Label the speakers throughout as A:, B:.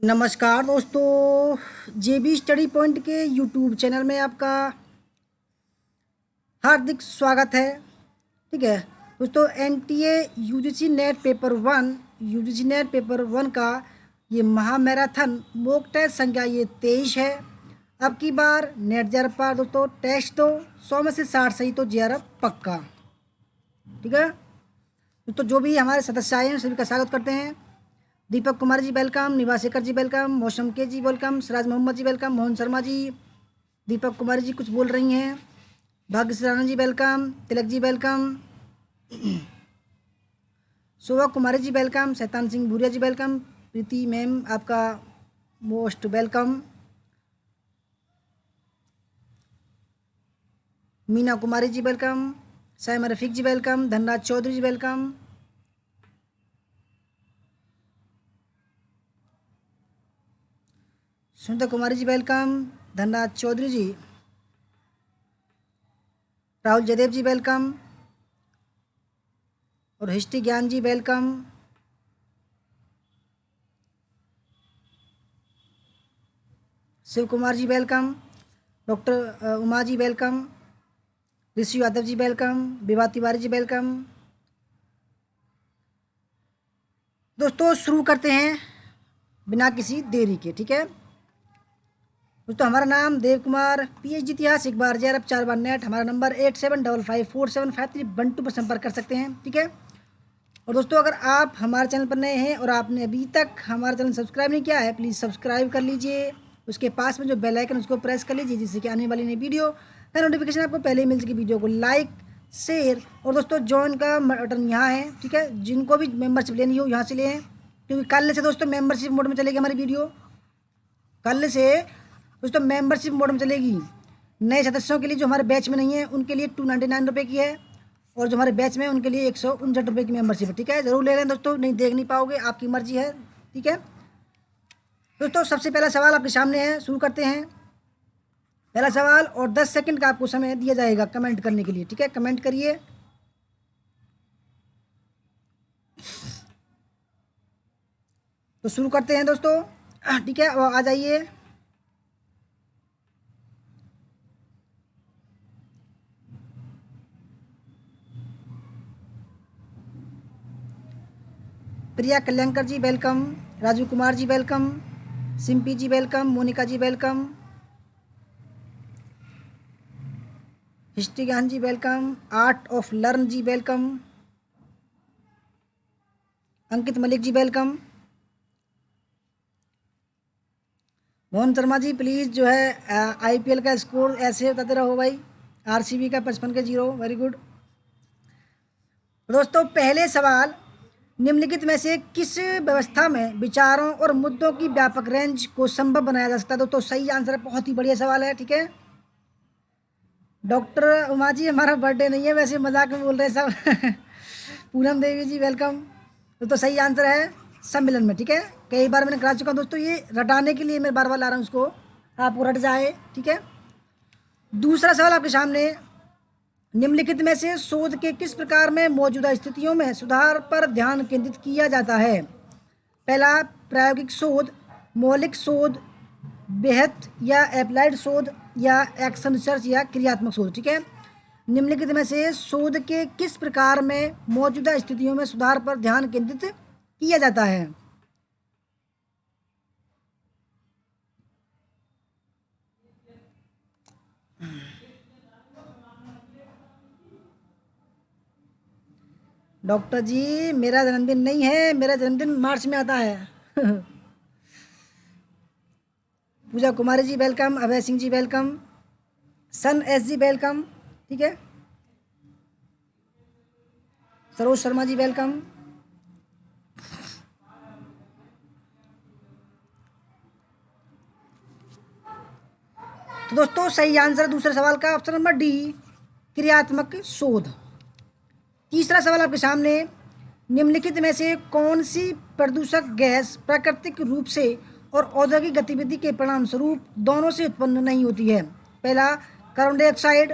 A: नमस्कार दोस्तों, जेबी study point के यूट्यूब चैनल में आपका हार्दिक स्वागत है। ठीक है दोस्तों, NTA UGC net paper one का ये महामैराथन मॉक टेस्ट संख्या ये 23 है। अब की बार नेट जेआरएफ पर दोस्तों टेस्ट तो 100 में से 60 सही तो जेआरएफ पक्का। ठीक है दोस्तों, जो भी हमारे सदस्य आए हैं सभी का स्वागत करते हैं। दीपक कुमार जी वेलकम, निवास शेखर जी वेलकम, मौसम के जी वेलकम, सिराज मोहम्मद जी वेलकम, मोहन शर्मा जी, दीपक कुमारी जी कुछ बोल रही हैं, भाग्यश्री राणा जी वेलकम, तिलक जी वेलकम, शोभा कुमारी जी वेलकम, शैतान सिंह भूरिया जी वेलकम, प्रीति मैम आपका most welcome, Meena Kumari ji welcome, Saima Rafiq जी वेलकम, धनराज चौधरी जी वेलकम, सुनीता कुमारी जी वेलकम, धनराज चौधरी जी, राहुल जयदेव जी वेलकम और history Gyan ji welcome. Shiv Kumar ji welcome, doctor Uma ji welcome, ऋषि यादव जी वेलकम, विभा तिवारी जी वेलकम। दोस्तों शुरू करते हैं बिना किसी देरी के। ठीक है दोस्तों, हमारा नाम देव कुमार, पीएचडी इतिहास, एक बार जेआरएफ 4 बार नेट। हमारा नंबर 87554753 पर संपर्क कर सकते हैं। ठीक है, और दोस्तों अगर आप हमारे चैनल पर नए हैं और आपने अभी तक हमारा चैनल सब्सक्राइब नहीं किया है, प्लीज़ सब्सक्राइब कर लीजिए। उसके पास में जो बेल आइकन उसको प्रेस कर लीजिए, जिससे कि आने वाली नई वीडियो का नोटिफिकेशन आपको पहले ही मिल सके। वीडियो को लाइक शेयर और दोस्तों ज्वाइन का बटन यहाँ है। ठीक है, जिनको भी मेंबरशिप लेनी हो यहाँ से लें, क्योंकि कल से दोस्तों मेंबरशिप मोड में चलेगी हमारी वीडियो। कल से दोस्तों मेंबरशिप मोड में चलेगी। नए सदस्यों के लिए जो हमारे बैच में नहीं है उनके लिए 299 की है, और जो हमारे बैच में उनके लिए 159 की मेंबरशिप है। ठीक है, ज़रूर ले लें दोस्तों, नहीं देख नहीं पाओगे, आपकी मर्जी है। ठीक है दोस्तों, सबसे पहला सवाल आपके सामने है, शुरू करते हैं। पहला सवाल, और 10 सेकंड का आपको समय दिया जाएगा कमेंट करने के लिए। ठीक है, कमेंट करिए। तो शुरू करते हैं दोस्तों। ठीक है, और आ जाइए। Priya Kalyankar ji welcome, Raju Kumar ji welcome, Simpy ji welcome, Monika ji welcome, history Gyan ji welcome, art of learn ji welcome, Ankit Malik ji welcome, Mohan Sharma ji please जो है आईपीएल का स्कोर ऐसे बताते रहो भाई। आरसीबी का 55 के 0, वेरी गुड। दोस्तों पहले सवाल, निम्नलिखित में से किस व्यवस्था में विचारों और मुद्दों की व्यापक रेंज को संभव बनाया जा सकता है? दोस्तों सही आंसर है, बहुत ही बढ़िया सवाल है। ठीक है, डॉक्टर उमा जी हमारा बर्थडे नहीं है, वैसे मजाक में बोल रहे हैं सब। पूनम देवी जी वेलकम। तो सही आंसर है सम्मेलन में। ठीक है, कई बार मैंने करा चुका हूँ दोस्तों, ये रटाने के लिए मैं बार बार ला रहा हूँ उसको, आपको रट जाए। ठीक है, दूसरा सवाल आपके सामने, निम्नलिखित में से शोध के किस प्रकार में मौजूदा स्थितियों में सुधार पर ध्यान केंद्रित किया जाता है? पहला, प्रायोगिक शोध, मौलिक शोध, बेहद या एप्लाइड शोध, या एक्शन रिसर्च, या क्रियात्मक शोध। ठीक है, निम्नलिखित में से शोध के किस प्रकार में मौजूदा स्थितियों में सुधार पर ध्यान केंद्रित किया जाता है? डॉक्टर जी मेरा जन्मदिन नहीं है, मेरा जन्मदिन मार्च में आता है। पूजा कुमारी जी वेलकम, अभय सिंह जी वेलकम, सन एस जी वेलकम। ठीक है, सरोज शर्मा जी वेलकम। तो दोस्तों सही आंसर दूसरे सवाल का ऑप्शन नंबर डी, क्रियात्मक शोध। तीसरा सवाल आपके सामने, निम्नलिखित में से कौन सी प्रदूषक गैस प्राकृतिक रूप से और औद्योगिक गतिविधि के परिणाम स्वरूप दोनों से उत्पन्न नहीं होती है? पहला, carbon dioxide,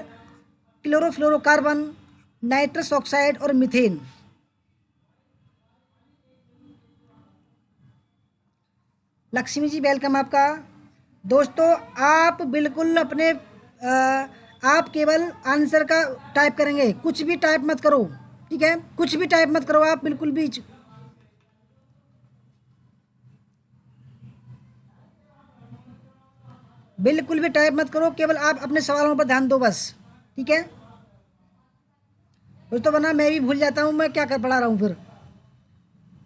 A: chlorofluorocarbon, nitrous oxide और मीथेन। लक्ष्मी जी वेलकम आपका। दोस्तों आप बिल्कुल अपने आप केवल आंसर का टाइप करेंगे, कुछ भी टाइप मत करो, ठीक है, कुछ भी टाइप मत करो आप, बिल्कुल भी बिल्कुल भी टाइप मत करो, केवल आप अपने सवालों पर ध्यान दो बस, ठीक है दोस्तों, वरना मैं भी भूल जाता हूँ मैं क्या कर पढ़ा रहा हूँ फिर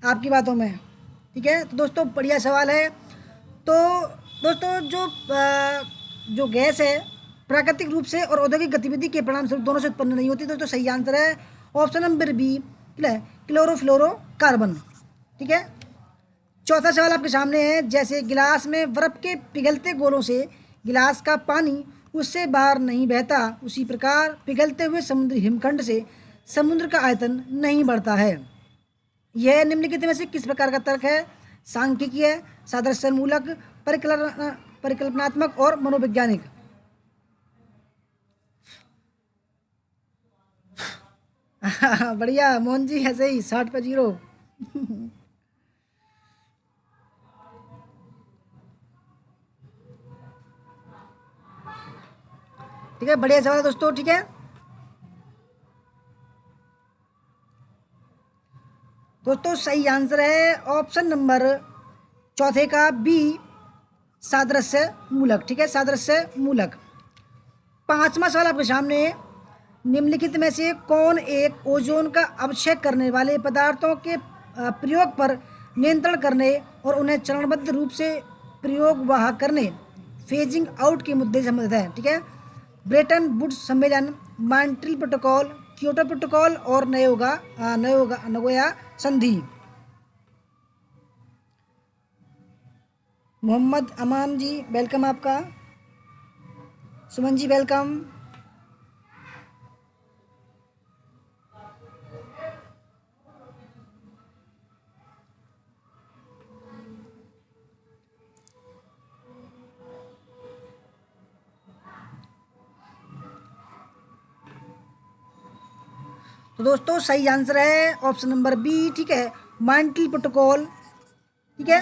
A: आपकी बातों में, ठीक है। तो दोस्तों बढ़िया सवाल है। तो दोस्तों जो गैस है प्राकृतिक रूप से और औद्योगिक गतिविधि के परिणाम स्वरूप दोनों से उत्पन्न नहीं होती। दोस्तों सही आंसर है ऑप्शन नंबर बी, क्लोरोफ्लोरोकार्बन, ठीक है। चौथा सवाल आपके सामने है, जैसे गिलास में बर्फ के पिघलते गोलों से गिलास का पानी उससे बाहर नहीं बहता, उसी प्रकार पिघलते हुए समुद्री हिमखंड से समुद्र का आयतन नहीं बढ़ता है। यह निम्नलिखित में से किस प्रकार का तर्क है? सांख्यिकीय है, सादृश्य मूलक, परिकल्पनात्मक और मनोवैज्ञानिक। बढ़िया मोहन जी, ऐसे ही 60 पे 0। ठीक है, बढ़िया सवाल है दोस्तों, ठीक है। दोस्तों सही आंसर है ऑप्शन नंबर चौथे का बी, सादृश्य मूलक, ठीक है, सादृश्य मूलक। पांचवा सवाल आपके सामने है, निम्नलिखित में से कौन एक ओजोन का अवक्षय करने वाले पदार्थों के प्रयोग पर नियंत्रण करने और उन्हें चरणबद्ध रूप से प्रयोग वाह करने, फेजिंग आउट के मुद्दे से संबंधित है, ठीक है। ब्रेटन वुड्स सम्मेलन, मॉन्ट्रियल प्रोटोकॉल, क्योटो प्रोटोकॉल और नगोया संधि। मोहम्मद अमान जी वेलकम आपका। सुमन जी वेलकम। तो दोस्तों सही आंसर है ऑप्शन नंबर बी, ठीक है, मॉन्ट्रियल प्रोटोकॉल, ठीक है।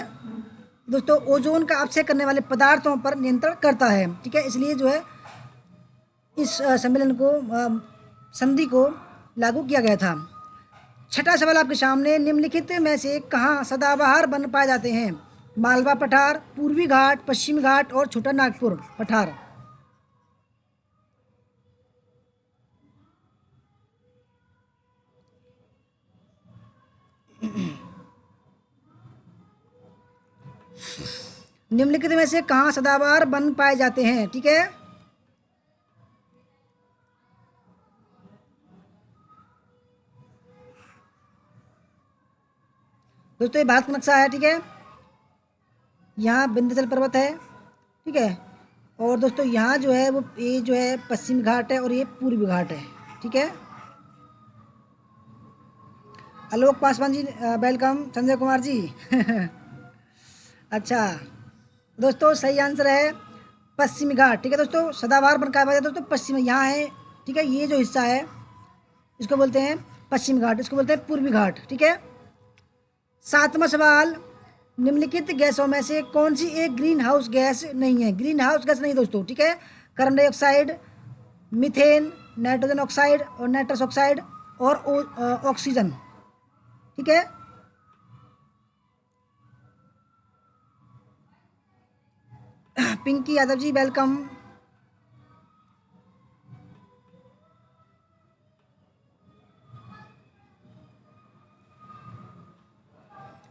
A: दोस्तों ओजोन का अपक्षय करने वाले पदार्थों पर नियंत्रण करता है, ठीक है, इसलिए जो है इस सम्मेलन को संधि को लागू किया गया था। छठा सवाल आपके सामने, निम्नलिखित में से कहाँ सदाबहार वन पाए जाते हैं? मालवा पठार, पूर्वी घाट, पश्चिमी घाट और छोटा नागपुर पठार। निम्नलिखित में से कहाँ सदाबहार वन पाए जाते हैं, ठीक है। दोस्तों ये भारत का नक्शा है, ठीक है, यहाँ विंध्याचल पर्वत है, ठीक है, और दोस्तों यहाँ जो है वो ये जो है पश्चिमी घाट है और ये पूर्वी घाट है, ठीक है। आलोक पासवान जी वेलकम। संजय कुमार जी अच्छा दोस्तों सही आंसर है पश्चिमी घाट, ठीक है। दोस्तों सदाबहार वन कहा जाता है दोस्तों पश्चिम यहाँ है, ठीक है, ये जो हिस्सा है इसको बोलते हैं पश्चिमी घाट, इसको बोलते हैं पूर्वी घाट, ठीक है। सातवां सवाल, निम्नलिखित गैसों में से कौन सी एक ग्रीन हाउस गैस नहीं है? ग्रीन हाउस गैस नहीं दोस्तों, ठीक है, carbon dioxide, methane, nitrogen oxide और नाइट्रस ऑक्साइड और ऑक्सीजन, ठीक है। पिंकी यादव जी वेलकम।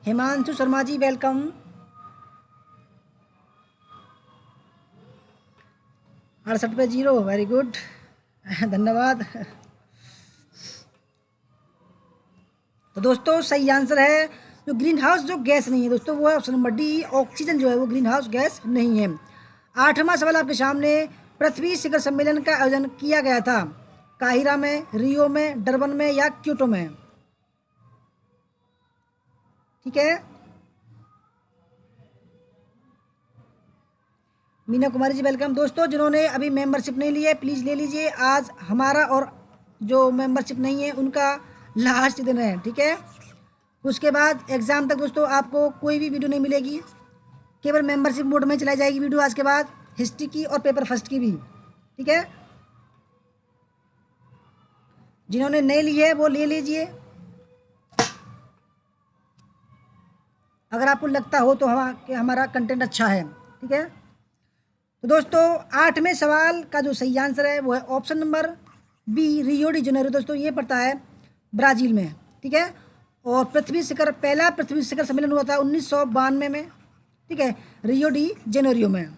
A: हिमांशु शर्मा जी वेलकम। 68 पे 0, वेरी गुड धन्यवाद। तो दोस्तों सही आंसर है जो ग्रीन हाउस जो गैस नहीं है दोस्तों वो है ऑप्शन नंबर डी, ऑक्सीजन जो है वो ग्रीन हाउस गैस नहीं है। आठवां सवाल आपके सामने, पृथ्वी शिखर सम्मेलन का आयोजन किया गया था काहिरा में, रियो में, डरबन में या क्योटो में, ठीक है। मीना कुमारी जी वेलकम। दोस्तों जिन्होंने अभी मेंबरशिप नहीं ली है प्लीज़ ले लीजिए, आज हमारा और जो मेंबरशिप नहीं है उनका लास्ट दिन है, ठीक है। उसके बाद एग्ज़ाम तक दोस्तों आपको कोई भी वीडियो नहीं मिलेगी, केवल मेंबरशिप मोड में चलाई जाएगी वीडियो आज के बाद, हिस्ट्री की और पेपर फर्स्ट की भी, ठीक है। जिन्होंने नहीं ली है वो ले लीजिए, अगर आपको लगता हो तो हमारा कंटेंट अच्छा है, ठीक है। तो दोस्तों 8वें सवाल का जो सही आंसर है वो है option number B, Rio de Janeiro. दोस्तों ये पड़ता है ब्राज़ील में, ठीक है। और पहला पृथ्वी शिखर सम्मेलन हुआ था 1992 में, ठीक है, रियो डी जेनेरियो में।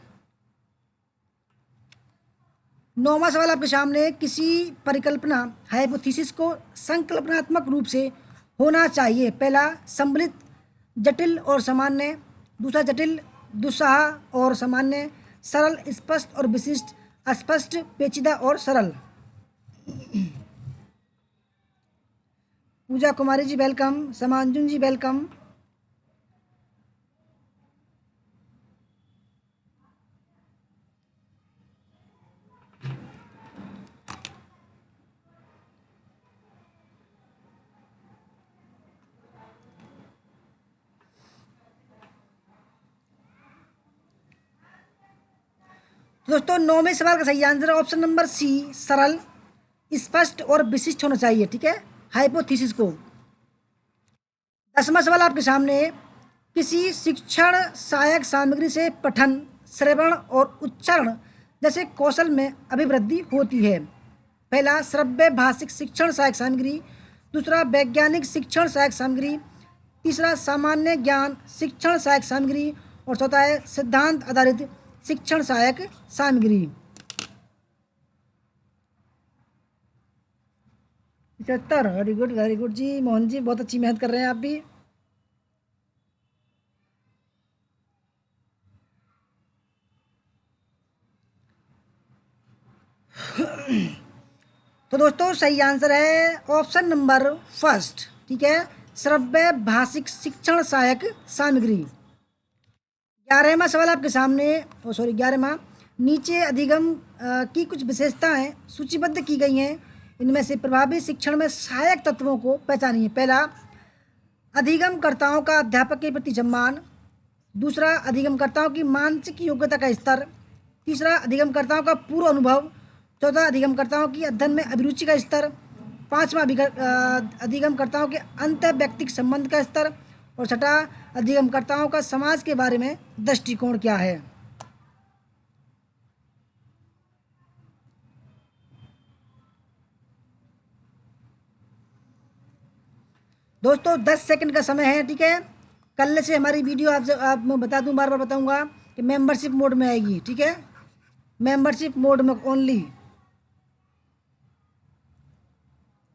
A: 9वां सवाल आपके सामने, किसी परिकल्पना हाइपोथेसिस को संकल्पनात्मक रूप से होना चाहिए। पहला सम्मिलित, जटिल और सामान्य। दूसरा जटिल, दुस्साह और सामान्य। सरल, स्पष्ट और विशिष्ट। अस्पष्ट, पेचीदा और सरल। पूजा कुमारी जी वेलकम, समांजुन जी वेलकम। दोस्तों 9वें सवाल का सही आंसर है ऑप्शन नंबर सी, सरल, स्पष्ट और विशिष्ट होना चाहिए, ठीक है, हाइपोथेसिस को। 10वां सवाल आपके सामने, किसी शिक्षण सहायक सामग्री से पठन, श्रवण और उच्चारण जैसे कौशल में अभिवृद्धि होती है। पहला श्रव्य भाषिक शिक्षण सहायक सामग्री। दूसरा वैज्ञानिक शिक्षण सहायक सामग्री। तीसरा सामान्य ज्ञान शिक्षण सहायक सामग्री। और चौथा है सिद्धांत आधारित शिक्षण सहायक सामग्री। 75, वेरी गुड जी मोहन जी, बहुत अच्छी मेहनत कर रहे हैं आप भी। तो दोस्तों सही आंसर है ऑप्शन नंबर फर्स्ट, ठीक है, श्रव्य भाषिक शिक्षण सहायक सामग्री। 11वां सवाल आपके सामने, 11वां, नीचे अधिगम की कुछ विशेषताएं सूचीबद्ध की गई हैं, इनमें से प्रभावी शिक्षण में सहायक तत्वों को पहचानिए। पहला अधिगमकर्ताओं का अध्यापक के प्रति सम्मान। दूसरा अधिगमकर्ताओं की मानसिक योग्यता का स्तर। तीसरा अधिगमकर्ताओं का पूर्व अनुभव। चौथा अधिगमकर्ताओं की अध्ययन में अभिरुचि का स्तर। पाँचवा अधिगमकर्ताओं के अंत व्यक्तिक संबंध का स्तर। और छठा अधिगमकर्ताओं का समाज के बारे में दृष्टिकोण क्या है। दोस्तों 10 सेकंड का समय है, ठीक है। कल से हमारी वीडियो आप मैं बता दूं, बार बार बताऊंगा कि मेंबरशिप मोड में आएगी, ठीक है, मेंबरशिप मोड में ओनली,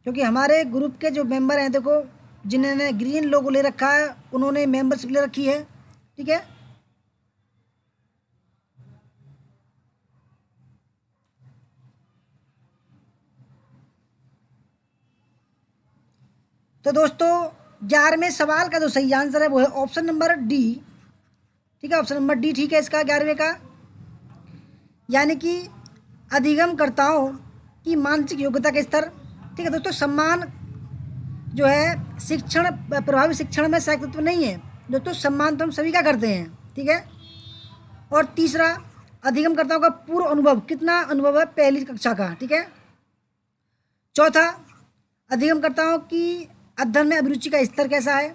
A: क्योंकि हमारे ग्रुप के जो मेंबर हैं, देखो जिन्होंने ग्रीन लोगो ले रखा है उन्होंने मेंबरशिप ले रखी है, ठीक है। तो दोस्तों 11वें सवाल का जो सही आंसर है वो है ऑप्शन नंबर डी, ठीक है, ऑप्शन नंबर डी ठीक है इसका, 11वें का, यानी कि अधिगमकर्ताओं की मानसिक योग्यता के स्तर, ठीक है। दोस्तों सम्मान जो है शिक्षण, प्रभावी शिक्षण में सहायक तत्व नहीं है दोस्तों, सम्मान तो हम सभी का करते हैं, ठीक है। और तीसरा अधिगमकर्ताओं का पूर्व अनुभव, कितना अनुभव है पहली कक्षा का, ठीक है। चौथा अधिगमकर्ताओं की अध्ययन में अभिरुचि का स्तर कैसा है।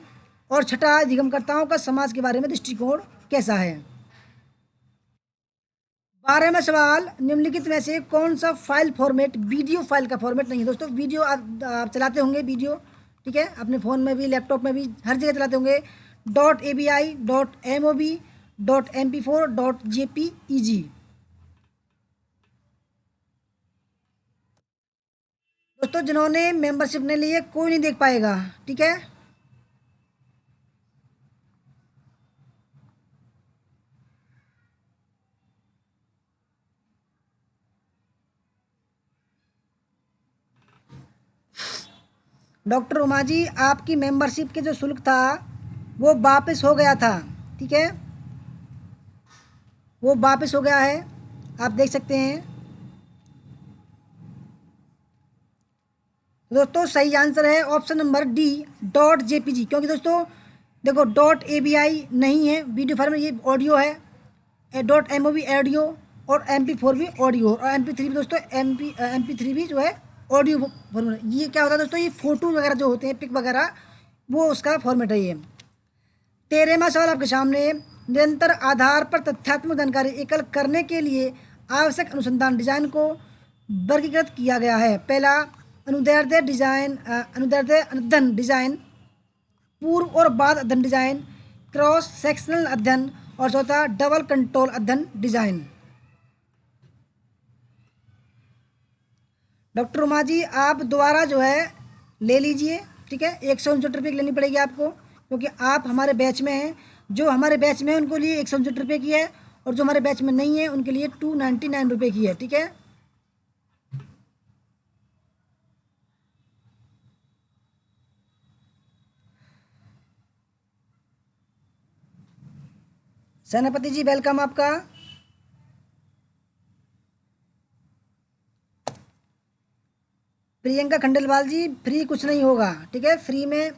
A: और छठा अधिगमकर्ताओं का समाज के बारे में दृष्टिकोण कैसा है। 12वां सवाल, निम्नलिखित में से कौन सा फाइल फॉर्मेट वीडियो फाइल का फॉर्मेट नहीं है। दोस्तों वीडियो आप चलाते होंगे वीडियो, ठीक है, अपने फ़ोन में भी, लैपटॉप में भी, हर जगह चलाते होंगे। .avi, .mob, .mp4, .jpeg। दोस्तों जिन्होंने मेंबरशिप नहीं ली है कोई नहीं देख पाएगा, ठीक है। डॉक्टर उमा जी, आपकी मेंबरशिप के जो शुल्क था वो वापस हो गया था, ठीक है, वो वापस हो गया है, आप देख सकते हैं। दोस्तों सही आंसर है ऑप्शन नंबर डी, .jpg, क्योंकि दोस्तों देखो डॉट AVI नहीं है वीडियो फाइल में, ये ऑडियो है। डॉट MOV ऑडियो और MP4 भी ऑडियो और MP3 भी दोस्तों, MP3 भी जो है ऑडियो फॉर्मेट। ये क्या होता है दोस्तों, ये फोटो वगैरह जो होते हैं, पिक वगैरह, वो उसका फॉर्मेट है ये। 13वां सवाल आपके सामने है, निरंतर आधार पर तथ्यात्मक जानकारी एकल करने के लिए आवश्यक अनुसंधान डिजाइन को वर्गीकृत किया गया है। पहला अनुदैर्ध्य डिजाइन, अनुदैर्ध्य अध्ययन डिजाइन, पूर्व और बाद अध्ययन डिजाइन, क्रॉस सेक्शनल अध्ययन, और चौथा डबल कंट्रोल अध्ययन डिजाइन। डॉक्टर उमा जी आप दोबारा जो है ले लीजिए, ठीक है। 169 रुपये की लेनी पड़ेगी आपको, क्योंकि आप हमारे बैच में हैं। जो हमारे बैच में है उनको लिए 169 रुपये की है, और जो हमारे बैच में नहीं है उनके लिए 299 रुपये की है, ठीक है। सेनापति जी वेलकम आपका। प्रियंका खंडेलवाल जी फ्री कुछ नहीं होगा, ठीक है। फ्री में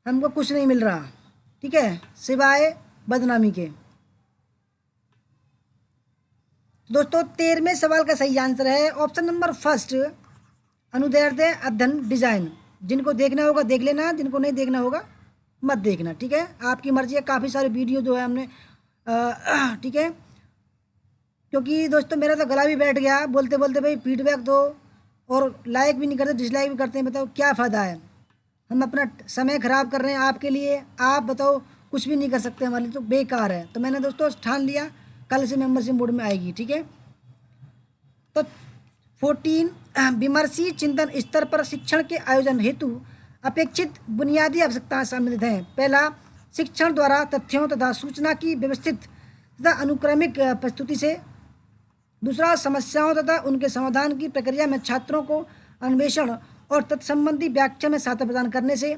A: हमको कुछ नहीं मिल रहा, ठीक है, सिवाय बदनामी के। दोस्तों 13वें सवाल का सही आंसर है ऑप्शन नंबर फर्स्ट, अनुदैर्ध्य अध्ययन डिजाइन। जिनको देखना होगा देख लेना, जिनको नहीं देखना होगा मत देखना, ठीक है। आपकी मर्जी है। काफ़ी सारे वीडियो जो है हमने ठीक है, क्योंकि दोस्तों मेरा तो गला भी बैठ गया बोलते बोलते। भाई फीडबैक दो, और लाइक भी नहीं करते, डिसलाइक भी करते हैं। बताओ क्या फ़ायदा है, हम अपना समय ख़राब कर रहे हैं आपके लिए। आप बताओ कुछ भी नहीं कर सकते हमारे लिए, तो बेकार है। तो मैंने दोस्तों ठान लिया कल से मेंबरशिप मोड में आएगी, ठीक है। तो 14 विमर्शी चिंतन स्तर पर शिक्षण के आयोजन हेतु अपेक्षित बुनियादी आवश्यकताएं सम्मिलित हैं। पहला, शिक्षण द्वारा तथ्यों तथा सूचना की व्यवस्थित तथा अनुक्रमिक प्रस्तुति से। दूसरा, समस्याओं तथा उनके समाधान की प्रक्रिया में छात्रों को अन्वेषण और तत्संबंधी व्याख्या में सहायता प्रदान करने से।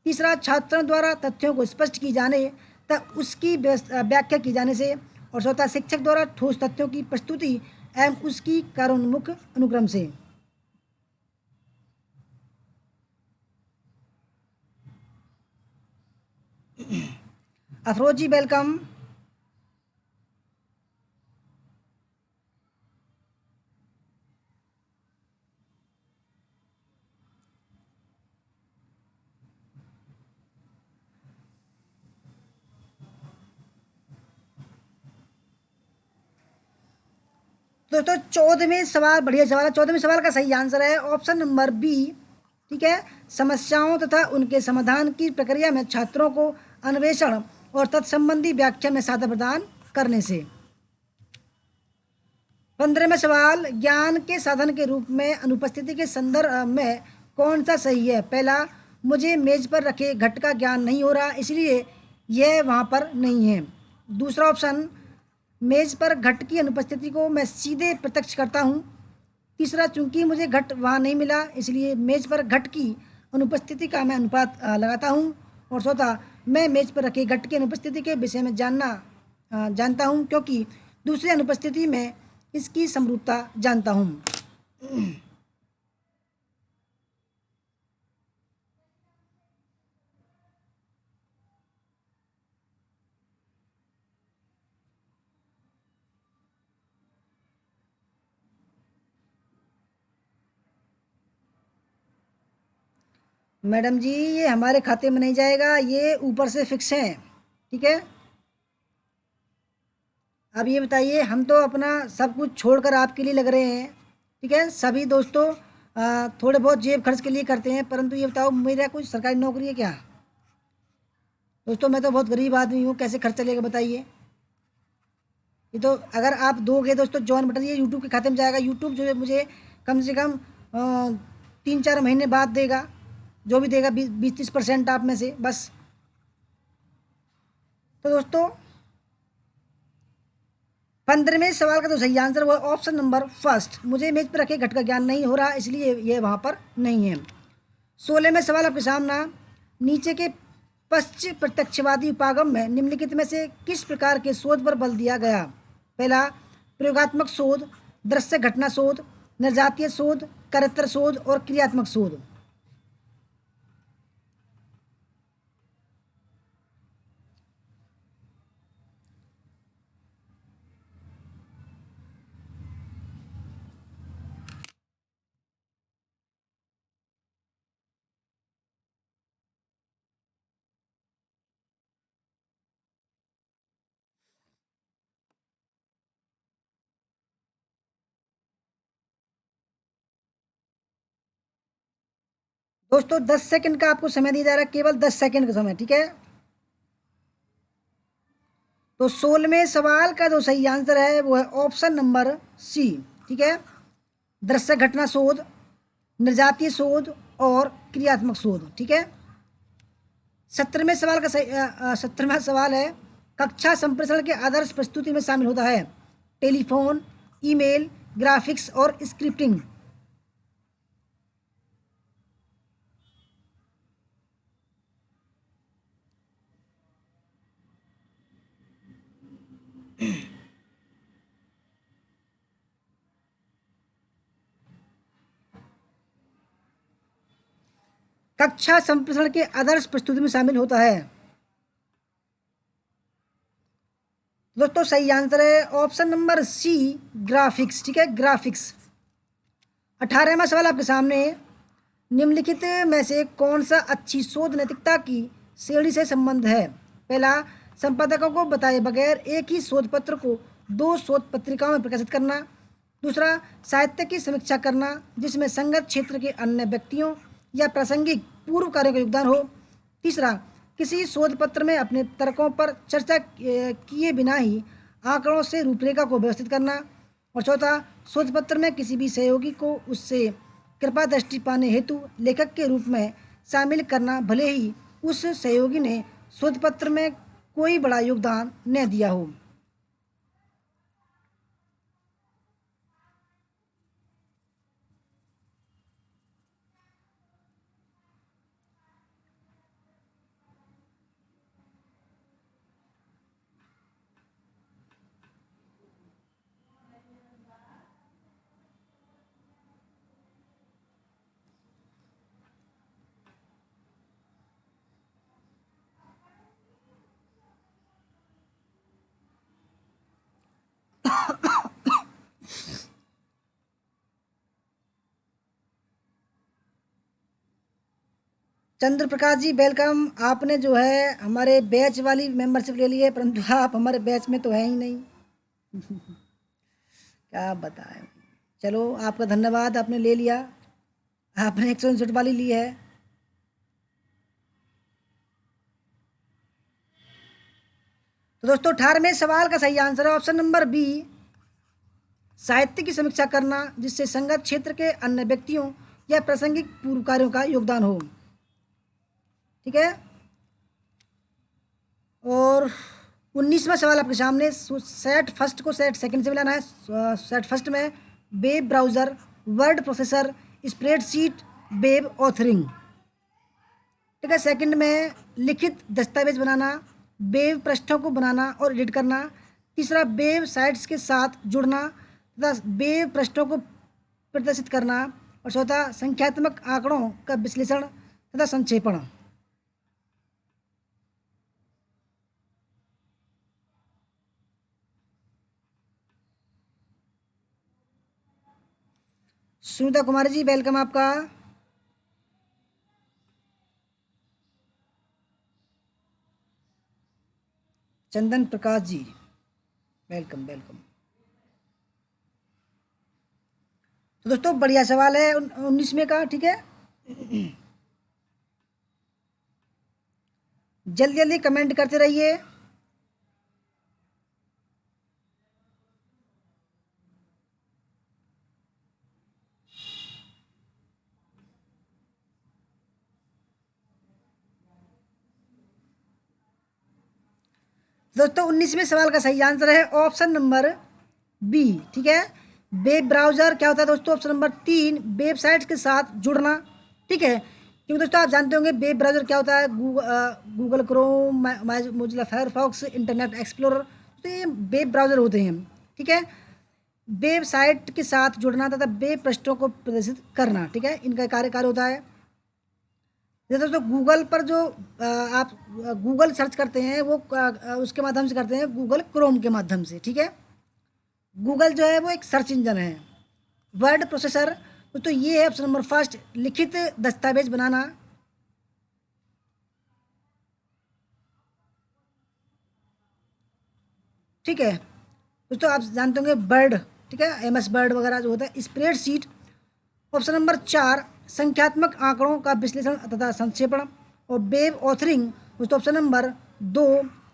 A: तीसरा, छात्रों द्वारा तथ्यों को स्पष्ट की जाने तथा उसकी व्याख्या की जाने से। और चौथा, शिक्षक द्वारा ठोस तथ्यों की प्रस्तुति एवं उसकी कार्योन्मुख अनुक्रम से। अफरोज जी वेलकम। दोस्तों 14वें सवाल बढ़िया सवाल है। 14वें सवाल का सही आंसर है ऑप्शन नंबर बी, ठीक है। समस्याओं तथा उनके समाधान की प्रक्रिया में छात्रों को अन्वेषण और तत्संबंधी व्याख्या में सहायता प्रदान करने से। 15वें सवाल, ज्ञान के साधन के रूप में अनुपस्थिति के संदर्भ में कौन सा सही है। पहला, मुझे मेज पर रखे घट का ज्ञान नहीं हो रहा इसलिए यह वहाँ पर नहीं है। दूसरा ऑप्शन, मेज पर घट की अनुपस्थिति को मैं सीधे प्रत्यक्ष करता हूँ। तीसरा, चूंकि मुझे घट वहाँ नहीं मिला इसलिए मेज पर घट की अनुपस्थिति का मैं अनुपात लगाता हूँ। और चौथा, मैं मेज पर रखे घट की अनुपस्थिति के विषय में जानता हूँ क्योंकि दूसरी अनुपस्थिति में इसकी समरूपता जानता हूँ। मैडम जी ये हमारे खाते में नहीं जाएगा, ये ऊपर से फिक्स है, ठीक है। अब ये बताइए, हम तो अपना सब कुछ छोड़कर आपके लिए लग रहे हैं, ठीक है। सभी दोस्तों थोड़े बहुत जेब खर्च के लिए करते हैं, परंतु ये बताओ मेरा कुछ सरकारी नौकरी है क्या। दोस्तों मैं तो बहुत गरीब आदमी हूँ, कैसे खर्च चलेगा बताइए। ये तो अगर आप दोगे दोस्तों जॉइन बटन, ये यूट्यूब के खाते में जाएगा। यूट्यूब जो है मुझे कम से कम 3-4 महीने बाद देगा, जो भी देगा 20-30% आप में से बस। तो दोस्तों 15वें सवाल का तो सही आंसर वो ऑप्शन नंबर फर्स्ट, मुझे मेज पर रखे घट का ज्ञान नहीं हो रहा इसलिए ये वहाँ पर नहीं है। 16वें सवाल आपके सामना, नीचे के पश्च प्रत्यक्षवादी उपागम में निम्नलिखित में से किस प्रकार के शोध पर बल दिया गया। पहला, प्रयोगात्मक शोध, दृश्य घटना शोध, निर्जातीय शोध, करेत्तर शोध और क्रियात्मक शोध। दोस्तों 10 सेकंड का आपको समय दिया जा रहा है, केवल 10 सेकंड का समय, ठीक है। तो 16वें सवाल का जो सही आंसर है वो है ऑप्शन नंबर सी, ठीक है। दृश्य घटना शोध, निर्जातीय शोध और क्रियात्मक शोध, ठीक है। 17वें सवाल का सही 17वां सवाल है, कक्षा संप्रेषण के आदर्श प्रस्तुति में शामिल होता है टेलीफोन, ईमेल, ग्राफिक्स और स्क्रिप्टिंग। कक्षा संप्रेषण के आदर्श प्रस्तुति में शामिल होता है। दोस्तों सही आंसर है ऑप्शन नंबर सी, ग्राफिक्स, ठीक है, ग्राफिक्स। 18वां सवाल आपके सामने है, निम्नलिखित में से कौन सा अच्छी शोध नैतिकता की श्रेणी से संबंध है? पहला, संपादकों को बताए बगैर एक ही शोध पत्र को 2 शोध पत्रिकाओं में प्रकाशित करना। दूसरा, साहित्य की समीक्षा करना जिसमें संगत क्षेत्र के अन्य व्यक्तियों या प्रासंगिक पूर्व कार्यों का योगदान हो। तीसरा, किसी शोध पत्र में अपने तर्कों पर चर्चा किए बिना ही आंकड़ों से रूपरेखा को व्यवस्थित करना। और चौथा, शोध पत्र में किसी भी सहयोगी को उससे कृपा दृष्टि पाने हेतु लेखक के रूप में शामिल करना, भले ही उस सहयोगी ने शोध पत्र में कोई बड़ा योगदान न दिया हो। चंद्र प्रकाश जी वेलकम। आपने जो है हमारे बैच वाली मेंबरशिप ले ली है, परंतु आप हमारे बैच में तो है ही नहीं। क्या बताएं। चलो आपका धन्यवाद, आपने ले लिया, आपने 159 वाली ली है। तो दोस्तों 18वें सवाल का सही आंसर है ऑप्शन नंबर बी, साहित्य की समीक्षा करना जिससे संगत क्षेत्र के अन्य व्यक्तियों या प्रासंगिक पूर्व कार्यों का योगदान हो, ठीक है। और 19वां सवाल आपके सामने, सेट फर्स्ट को सेट सेकंड से मिलाना है। सेट फर्स्ट में web browser, word processor, spreadsheet, web authoring, ठीक है। सेकंड में लिखित दस्तावेज बनाना, वेब पृष्ठों को बनाना और एडिट करना। तीसरा, वेब साइट्स के साथ जुड़ना तथा वेब पृष्ठों को प्रदर्शित करना। और चौथा, संख्यात्मक आंकड़ों का विश्लेषण तथा संक्षेपण। सुनीता कुमारी जी वेलकम आपका। चंदन प्रकाश जी वेलकम वेलकम। तो दोस्तों बढ़िया सवाल है 19वें का, ठीक है। जल्दी जल्दी कमेंट करते रहिए। दोस्तों 19वें सवाल का सही आंसर है ऑप्शन नंबर बी, ठीक है। वेब ब्राउज़र क्या होता है दोस्तों? ऑप्शन नंबर 3, वेबसाइट्स के साथ जुड़ना, ठीक है। क्योंकि दोस्तों आप जानते होंगे वेब ब्राउज़र क्या होता है, Google Chrome, Mozilla Firefox, internet explorer, तो ये वेब ब्राउज़र होते हैं, ठीक है। वेबसाइट के साथ जुड़ना तथा वेब पृष्ठों को प्रदर्शित करना, ठीक है, इनका कार्य होता है। जैसे दोस्तों गूगल पर जो आप गूगल सर्च करते हैं वो उसके माध्यम से करते हैं, गूगल क्रोम के माध्यम से, ठीक है। गूगल जो है वो एक सर्च इंजन है। वर्ड प्रोसेसर तो ये है ऑप्शन नंबर फर्स्ट, लिखित दस्तावेज बनाना, ठीक है। दोस्तों आप जानते होंगे वर्ड, ठीक है, MS वर्ड वगैरह जो होता है। स्प्रेडशीट ऑप्शन नंबर 4, संख्यात्मक आंकड़ों का विश्लेषण तथा संक्षेपण। और वेब ऑथरिंग दोस्तों ऑप्शन नंबर 2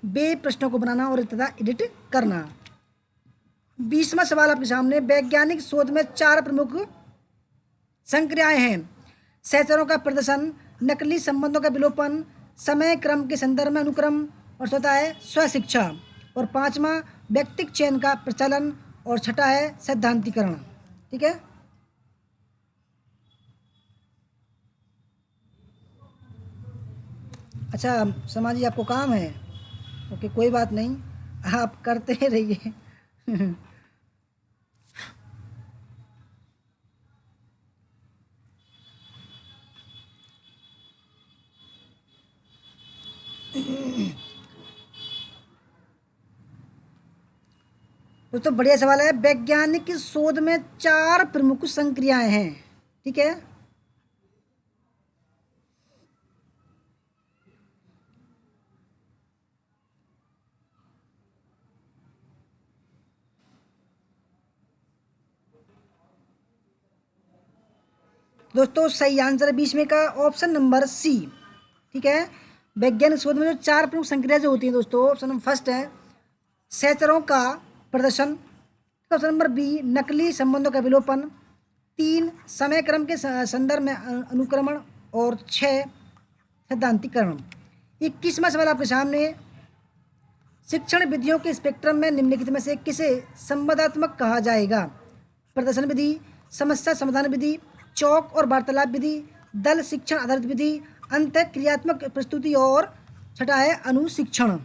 A: वेब प्रश्नों को बनाना और तथा एडिट करना। 20वां सवाल आपके सामने, वैज्ञानिक शोध में 4 प्रमुख संक्रियाएं हैं। सहचरों का प्रदर्शन, नकली संबंधों का विलोपन, समय क्रम के संदर्भ में अनुक्रम, और चौथा है स्वशिक्षा, और 5वां व्यक्तिक चयन का प्रचलन, और छठा है सैद्धांतिकरण। ठीक है, अच्छा शर्मा जी आपको काम है, ओके कोई बात नहीं, आप करते रहिए। दोस्तों बढ़िया सवाल है, वैज्ञानिक शोध में 4 प्रमुख संक्रियाएं हैं। ठीक है, दोस्तों सही आंसर है 20 में का ऑप्शन नंबर सी। ठीक है, वैज्ञानिक शोध में जो 4 प्रमुख संक्रिया जो होती हैं दोस्तों, ऑप्शन नंबर फर्स्ट है सहचरों का प्रदर्शन, ऑप्शन नंबर बी नकली संबंधों का विलोपन, 3 समय क्रम के संदर्भ में अनुक्रमण, और 6 सैद्धांतिकरण। 21वां सवाल आपके सामने, शिक्षण विधियों के स्पेक्ट्रम में निम्नलिखित में से किसे संवादात्मक कहा जाएगा? प्रदर्शन विधि, समस्या समाधान विधि, चौक और वार्तालाप विधि, दल शिक्षण आधारित विधि, अंत क्रियात्मक प्रस्तुति, और छठा है अनुशिक्षण।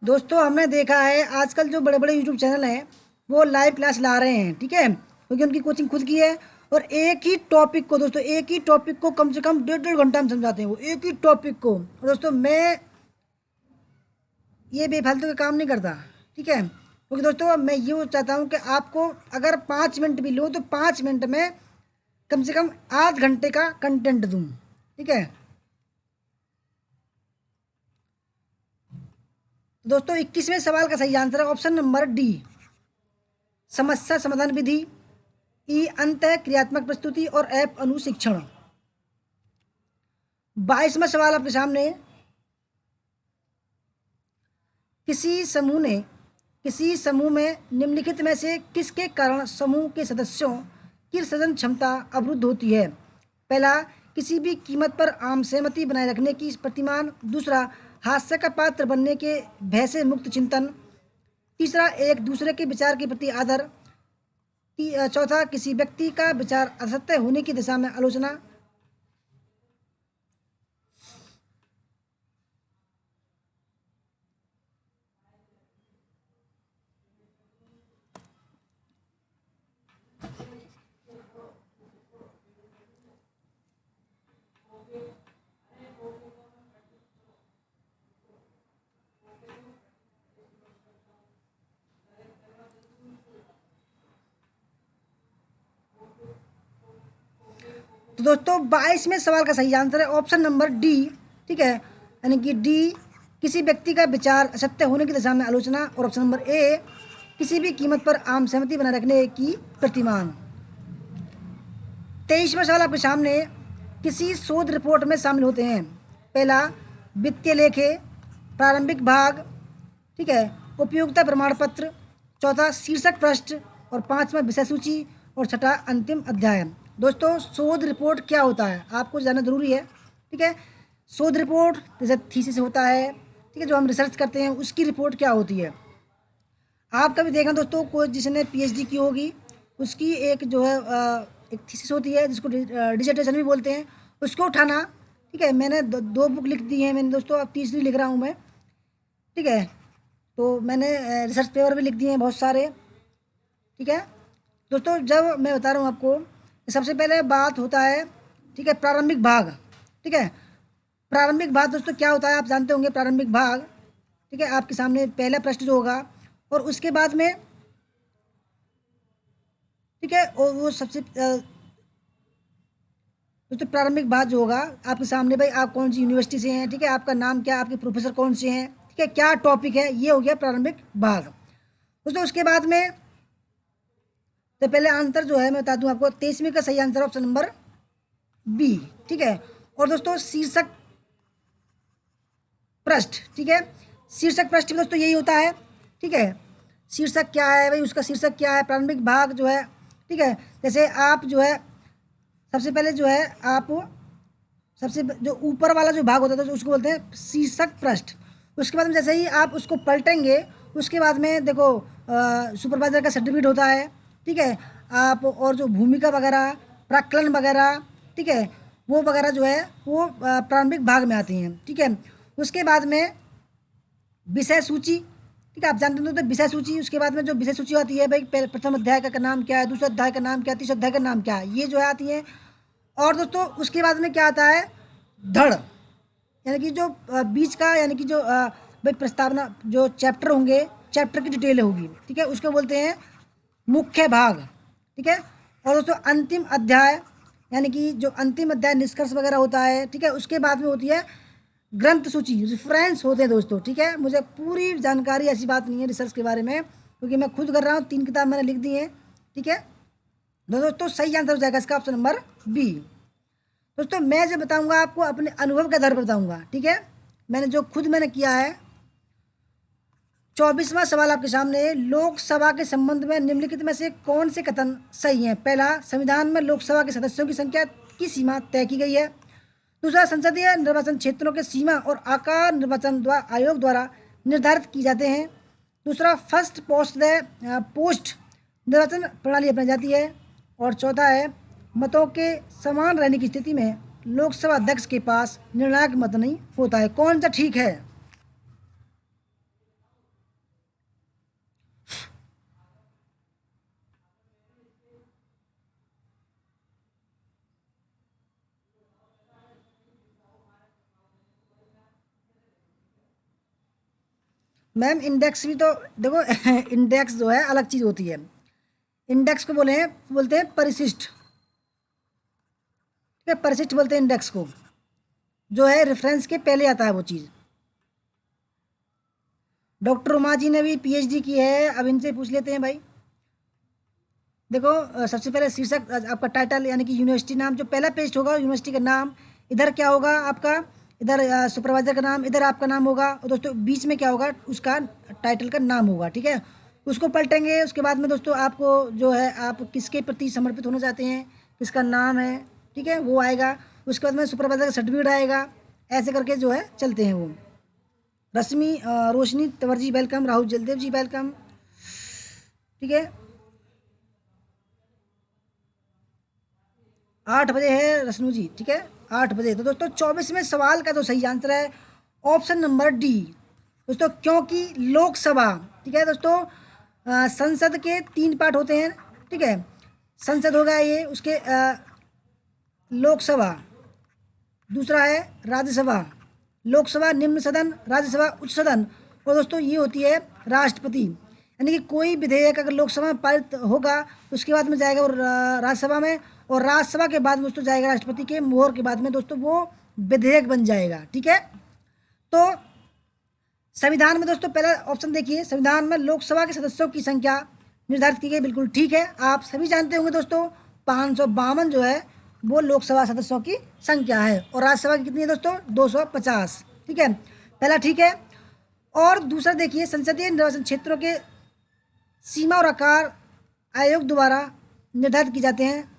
A: दोस्तों हमने देखा है आजकल जो बड़े बड़े यूट्यूब चैनल हैं वो लाइव क्लास ला रहे हैं। ठीक है, क्योंकि उनकी कोचिंग खुद की है, और एक ही टॉपिक को दोस्तों, एक ही टॉपिक को कम से कम 1.5 घंटा में समझाते हैं, वो एक ही टॉपिक को। और दोस्तों मैं ये बेफालतू का काम नहीं करता। ठीक है, क्योंकि दोस्तों मैं ये चाहता हूँ कि आपको अगर 5 मिनट भी लूँ तो 5 मिनट में कम से कम आध घंटे का कंटेंट दूँ। ठीक है, दोस्तों 21वें सवाल का सही आंसर है ऑप्शन नंबर डी समस्या समाधान विधि, ई अंत क्रियात्मक प्रस्तुति, और एफ अनुशिक्षण। 22वां सवाल आपके सामने, किसी समूह में निम्नलिखित में से किसके कारण समूह के सदस्यों की सृजन क्षमता अवरुद्ध होती है? पहला, किसी भी कीमत पर आम सहमति बनाए रखने की प्रतिमान, दूसरा हास्य का पात्र बनने के भय से मुक्त चिंतन, तीसरा एक दूसरे के विचार के प्रति आदर, चौथा किसी व्यक्ति का विचार असत्य होने की दिशा में आलोचना। तो दोस्तों 22वें सवाल का सही आंसर है ऑप्शन नंबर डी। ठीक है, यानी कि डी किसी व्यक्ति का विचार असत्य होने की दिशा में आलोचना, और ऑप्शन नंबर ए किसी भी कीमत पर आम सहमति बनाए रखने की प्रतिमान। 23वां सवाल आपके सामने, किसी शोध रिपोर्ट में शामिल होते हैं? पहला, वित्तीय लेखे, प्रारंभिक भाग, ठीक है, उपयोगिता प्रमाण पत्र, चौथा शीर्षक पृष्ठ, और 5वां विषय सूची, और छठा अंतिम अध्याय। दोस्तों शोध रिपोर्ट क्या होता है आपको जानना जरूरी है। ठीक है, शोध रिपोर्ट जैसे थीसिस होता है, ठीक है, जो हम रिसर्च करते हैं उसकी रिपोर्ट क्या होती है। आप कभी देखना दोस्तों, कोई जिसने पीएचडी की होगी उसकी एक जो है एक थीसिस होती है जिसको डिसर्टेशन भी बोलते हैं, उसको उठाना। ठीक है, मैंने दो बुक लिख दी हैं मैंने दोस्तों, अब तीसरी लिख रहा हूँ मैं। ठीक है, तो मैंने रिसर्च पेपर भी लिख दिए हैं बहुत सारे। ठीक है दोस्तों, जब मैं बता रहा हूँ आपको, सबसे पहले बात होता है, ठीक है, प्रारंभिक भाग। ठीक है, प्रारंभिक भाग दोस्तों क्या होता है आप जानते होंगे, प्रारंभिक भाग। ठीक है, आपके सामने पहला प्रश्न जो होगा, और उसके बाद में, ठीक है, और वो सबसे दोस्तों प्रारंभिक भाग जो होगा आपके सामने, भाई आप कौन सी यूनिवर्सिटी से हैं, ठीक है, आपका नाम क्या, आपके प्रोफेसर कौन से हैं, ठीक है, क्या टॉपिक है, ये हो गया प्रारंभिक भाग दोस्तों। उसके बाद में तो पहले आंसर जो है मैं बता दूं आपको, 23वीं का सही आंसर ऑप्शन नंबर बी। ठीक है, और दोस्तों शीर्षक पृष्ठ, ठीक है, शीर्षक पृष्ठ में दोस्तों यही होता है। ठीक है, शीर्षक क्या है भाई, उसका शीर्षक क्या है, प्रारंभिक भाग जो है। ठीक है, जैसे आप जो है सबसे पहले जो है आप सबसे जो ऊपर वाला जो भाग होता है तो उसको बोलते हैं शीर्षक पृष्ठ। उसके बाद में जैसे ही आप उसको पलटेंगे, उसके बाद में देखो सुपरवाइजर का सर्टिफिकेट होता है। ठीक है, आप और जो भूमिका वगैरह, प्राक्कलन वगैरह, ठीक है, वो वगैरह जो है वो प्रारंभिक भाग में आती हैं। ठीक है, उसके बाद में विषय सूची। ठीक है, आप जानते हो तो विषय सूची, उसके बाद में जो विषय सूची आती है भाई, प्रथम अध्याय का नाम क्या है, दूसरा अध्याय का नाम क्या है, तीसरा अध्याय का नाम क्या है, ये जो है आती है। और दोस्तों उसके बाद में क्या आता है, धड़, यानी कि जो बीच का, यानी कि जो भाई प्रस्तावना, जो चैप्टर होंगे, चैप्टर की डिटेल होगी। ठीक है, उसको बोलते हैं मुख्य भाग। ठीक है, और दोस्तों अंतिम अध्याय, यानी कि जो अंतिम अध्याय निष्कर्ष वगैरह होता है। ठीक है, उसके बाद में होती है ग्रंथ सूची, रेफरेंस होते हैं दोस्तों। ठीक है, मुझे पूरी जानकारी, ऐसी बात नहीं है रिसर्च के बारे में, क्योंकि मैं खुद कर रहा हूँ, 3 किताब मैंने लिख दी हैं। ठीक है, दोस्तों सही आंसर हो जाएगा इसका ऑप्शन नंबर बी। दोस्तों मैं जो बताऊंगा आपको अपने अनुभव के आधार पर बताऊंगा। ठीक है, मैंने जो खुद मैंने किया है। 24वां सवाल आपके सामने है, लोकसभा के संबंध में निम्नलिखित में से कौन से कथन सही हैं। पहला, संविधान में लोकसभा के सदस्यों की संख्या की सीमा तय की गई है। दूसरा, संसदीय निर्वाचन क्षेत्रों के सीमा और आकार निर्वाचन आयोग द्वारा निर्धारित की जाते हैं। दूसरा, फर्स्ट पोस्ट पोस्ट निर्वाचन प्रणाली अपनाई जाती है। और चौथा है, मतों के समान रहने की स्थिति में लोकसभा अध्यक्ष के पास निर्णायक मत नहीं होता है। कौन सा ठीक है? मैम इंडेक्स भी तो देखो इंडेक्स जो है अलग चीज़ होती है। इंडेक्स को बोलते हैं परिशिष्ट। ठीक है, परिशिष्ट बोलते हैं इंडेक्स को, जो है रेफरेंस के पहले आता है वो चीज़। डॉक्टर उमा जी ने भी पीएचडी की है, अब इनसे पूछ लेते हैं भाई। देखो सबसे पहले शीर्षक आपका टाइटल, यानी कि यूनिवर्सिटी नाम, जो पहला पेज होगा यूनिवर्सिटी का नाम, इधर क्या होगा आपका, इधर सुपरवाइजर का नाम, इधर आपका नाम होगा, और दोस्तों बीच में क्या होगा, उसका टाइटल का नाम होगा। ठीक है, उसको पलटेंगे। उसके बाद में दोस्तों आपको जो है आप किसके प्रति समर्पित होना चाहते हैं, किसका नाम है, ठीक है, वो आएगा। उसके बाद में सुपरवाइजर का सर्टिफिकेट आएगा। ऐसे करके जो है चलते हैं वो। रश्मि रोशनी तंवर जी वेलकम, राहुल जलदेव जी वेलकम। ठीक है, 8 बजे है रश्मि जी। ठीक है, 8 बजे। तो दोस्तों 24वें सवाल का जो सही आंसर है ऑप्शन नंबर डी दोस्तों, क्योंकि लोकसभा, ठीक है दोस्तों, संसद के 3 पार्ट होते हैं। ठीक है, संसद होगा ये, उसके लोकसभा, दूसरा है राज्यसभा। लोकसभा निम्न सदन, राज्यसभा उच्च सदन, और दोस्तों ये होती है राष्ट्रपति। यानी कि कोई विधेयक अगर लोकसभा में पारित होगा, उसके बाद में जाएगा वो राज्यसभा में, और राज्यसभा के बाद में दोस्तों जाएगा राष्ट्रपति के मोहर के बाद में दोस्तों वो विधेयक बन जाएगा। ठीक है, तो संविधान में दोस्तों पहला ऑप्शन देखिए, संविधान में लोकसभा के सदस्यों की संख्या निर्धारित की गई, बिल्कुल ठीक है। आप सभी जानते होंगे दोस्तों 552 जो है वो लोकसभा सदस्यों की संख्या है, और राज्यसभा की कितनी है दोस्तों, 250। ठीक है, पहला ठीक है। और दूसरा देखिए, संसदीय निर्वाचन क्षेत्रों के सीमा और आकार आयोग द्वारा निर्धारित किए जाते हैं।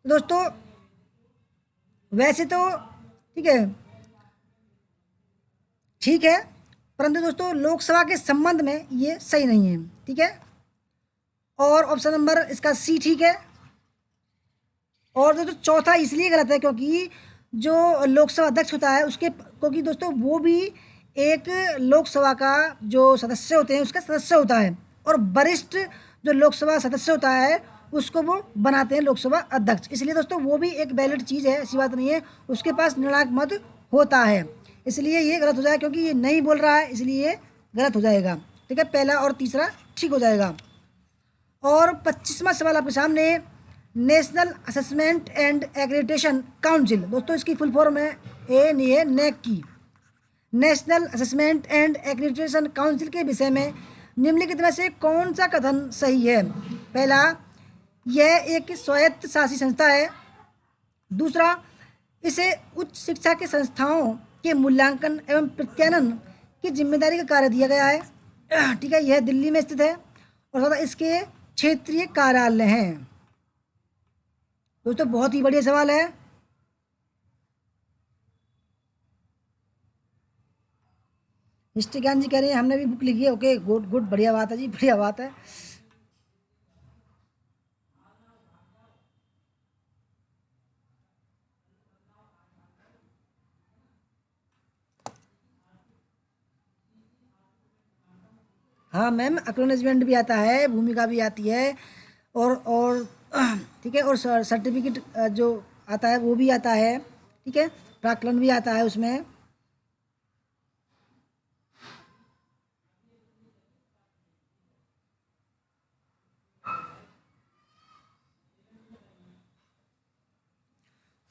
A: दोस्तों वैसे तो ठीक है, ठीक है, परंतु दोस्तों लोकसभा के संबंध में ये सही नहीं है। ठीक है, और ऑप्शन नंबर इसका सी ठीक है। और दोस्तों चौथा इसलिए गलत है क्योंकि जो लोकसभा अध्यक्ष होता है उसके, क्योंकि दोस्तों वो भी एक लोकसभा का जो सदस्य होते हैं उसका सदस्य होता है, और वरिष्ठ जो लोकसभा सदस्य होता है उसको वो बनाते हैं लोकसभा अध्यक्ष। इसलिए दोस्तों वो भी एक वैलिड चीज़ है, ऐसी बात नहीं है, उसके पास निर्णायक मत होता है। इसलिए ये गलत हो जाएगा, क्योंकि ये नहीं बोल रहा है, इसलिए ये गलत हो जाएगा। ठीक है, पहला और तीसरा ठीक हो जाएगा। और 25वां सवाल आपके सामने, national assessment and accreditation council. दोस्तों इसकी फुल फॉर्म है ए नहीं है नेक की, national assessment and accreditation council के विषय में निम्नलिखित में से कौन सा कथन सही है? पहला, यह एक स्वायत्त शासी संस्था है। दूसरा, इसे उच्च शिक्षा के संस्थाओं के मूल्यांकन एवं प्रत्यायन की जिम्मेदारी का कार्य दिया गया है। ठीक है, यह दिल्ली में स्थित है और साथ इसके क्षेत्रीय कार्यालय हैं। दोस्तों बहुत ही बढ़िया सवाल है। हिस्ट्री ज्ञान जी कह रहे हैं हमने भी बुक लिखी है। ओके, गुड गुड, बढ़िया बात है जी, बढ़िया बात है। हाँ मैम, एक्नॉलेजमेंट भी आता है, भूमिका भी आती है, और ठीक है, और सर्टिफिकेट जो आता है वो भी आता है। ठीक है, प्राक्कलन भी आता है उसमें।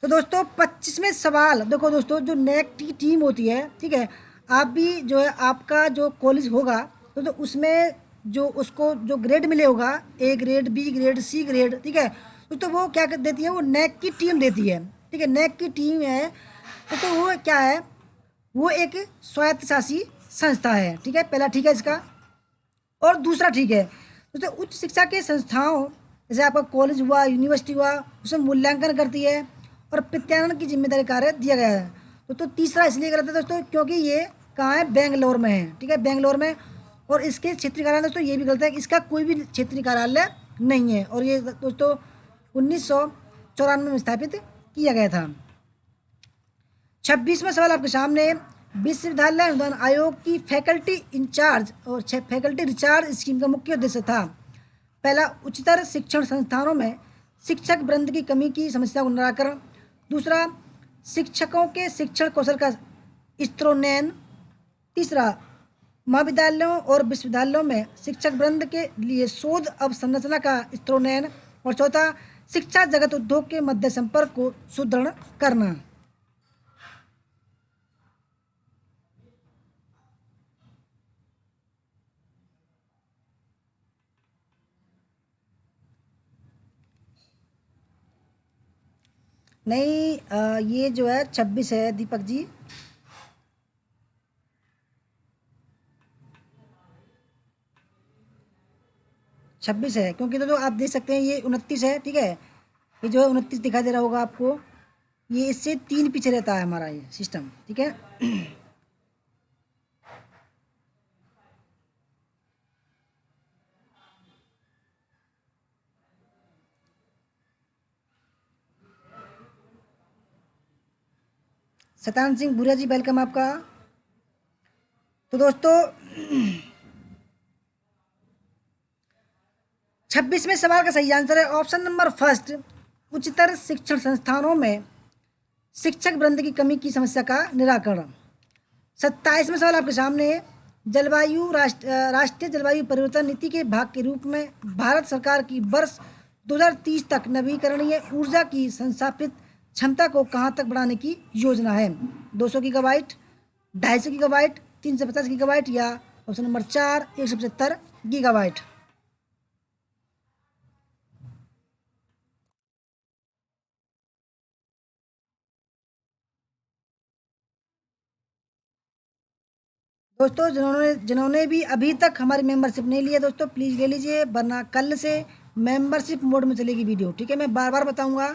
A: तो दोस्तों 25वें सवाल देखो दोस्तों, जो नेक की टीम होती है, ठीक है, आप भी जो है आपका जो कॉलेज होगा तो उसमें जो उसको जो ग्रेड मिले होगा, A grade, B grade, C grade, ठीक है, तो वो क्या कर देती है, वो नेक की टीम देती है। ठीक है, नेक की टीम है तो वो क्या है, वो एक स्वायत्त शासी संस्था है। ठीक है, पहला ठीक है इसका। और दूसरा ठीक है दोस्तों, उच्च शिक्षा के संस्थाओं जैसे आपका कॉलेज हुआ, यूनिवर्सिटी हुआ, उसमें मूल्यांकन करती है और प्रत्यायन की जिम्मेदारी कार्य दिया गया है। तो तीसरा इसलिए गलत है दोस्तों क्योंकि ये कहाँ है, बेंगलोर में है। ठीक है, बेंगलोर में। और इसके क्षेत्रीय कार्यालय दोस्तों ये भी गलत है कि इसका कोई भी क्षेत्रीय कार्यालय नहीं है, और ये दोस्तों 1994 में स्थापित किया गया था। 26वां सवाल आपके सामने, विश्वविद्यालय अनुदान आयोग की फैकल्टी इंचार्ज और फैकल्टी रिचार्ज स्कीम का मुख्य उद्देश्य था। पहला, उच्चतर शिक्षण संस्थानों में शिक्षक वृंद की कमी की समस्या को निराकरण। दूसरा, शिक्षकों के शिक्षण कौशल का स्तरोन्नयन। तीसरा, महाविद्यालयों और विश्वविद्यालयों में शिक्षक वृंद के लिए शोध अवसंरचना का स्तरोन्नयन। और चौथा, शिक्षा जगत उद्योग के मध्य संपर्क को सुदृढ़ करना। नहीं, ये जो है 26 है दीपक जी। 26 है, क्योंकि तो आप देख सकते हैं ये 29 है। ठीक है, ये जो है 29 दिखाई दे रहा होगा आपको, ये इससे 3 पीछे रहता है हमारा ये सिस्टम। ठीक है, 7 सिंह भूरिया जी, वेलकम आपका। तो दोस्तों 26वें सवाल का सही आंसर है ऑप्शन नंबर फर्स्ट, उच्चतर शिक्षण संस्थानों में शिक्षक वृंद की कमी की समस्या का निराकरण। 27वां सवाल आपके सामने है, राष्ट्रीय जलवायु परिवर्तन नीति के भाग के रूप में भारत सरकार की वर्ष 2030 तक नवीकरणीय ऊर्जा की संस्थापित क्षमता को कहाँ तक बढ़ाने की योजना है? 200 गीगावाट, 250 गीगावाट, 350 गीगावाट, या ऑप्शन नंबर 4 175 गीगावाट। दोस्तों जिन्होंने जिन्होंने भी अभी तक हमारी मेंबरशिप नहीं ली है दोस्तों, प्लीज़ ले लीजिए, वरना कल से मेंबरशिप मोड में चलेगी वीडियो। ठीक है, मैं बार बार बताऊंगा,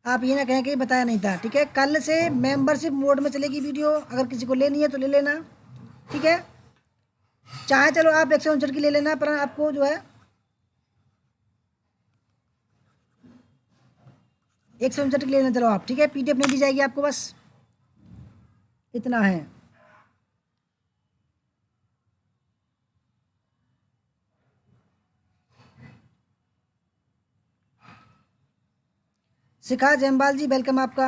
A: आप ये ना कहें कि बताया नहीं था। ठीक है, कल से मेंबरशिप मोड में चलेगी वीडियो, अगर किसी को लेनी है तो ले लेना। ठीक है, चाहे चलो आप 159 की ले लेना, पर आपको जो है 159 की ले लेना। चलो आप, ठीक है, PDF नहीं दी जाएगी आपको, बस इतना है। शिखा जयमाल जी वेलकम आपका।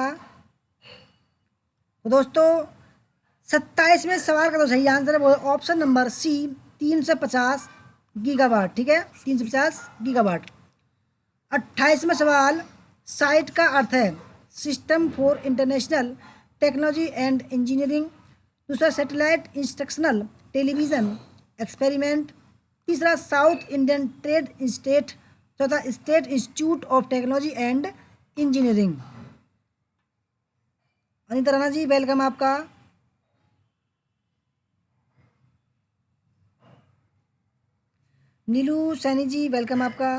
A: तो दोस्तों 27वें सवाल का तो सही आंसर है वो ऑप्शन नंबर सी 350 गीगावाट। ठीक है, 350 गीगावाट। 28वां सवाल, साइट का अर्थ है system for international technology and engineering. दूसरा सैटेलाइट इंस्ट्रक्शनल टेलीविज़न एक्सपेरिमेंट। तीसरा साउथ इंडियन ट्रेड इंस्टेट। चौथा state institute of technology and engineering. Anita Rana ji welcome आपका। नीलू सैनी जी वेलकम आपका।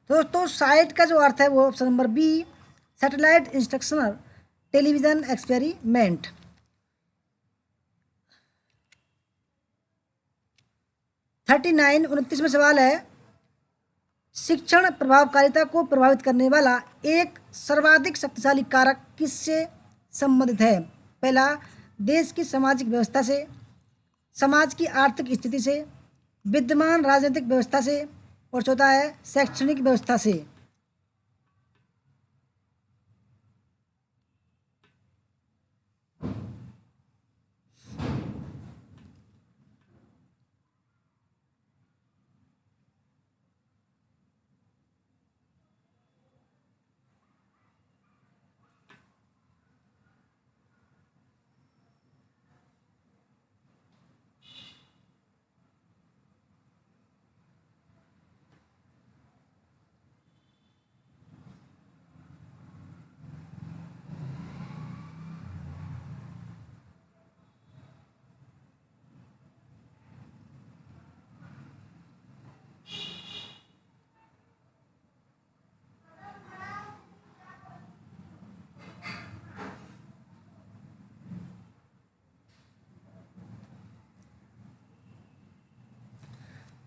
A: दोस्तों साइट का जो अर्थ है वो option number B satellite instructional television experiment. 29 सवाल है, शिक्षण प्रभावकारिता को प्रभावित करने वाला एक सर्वाधिक शक्तिशाली कारक किससे संबंधित है? पहला, देश की सामाजिक व्यवस्था से, समाज की आर्थिक स्थिति से, विद्यमान राजनीतिक व्यवस्था से, और चौथा है शैक्षणिक व्यवस्था से।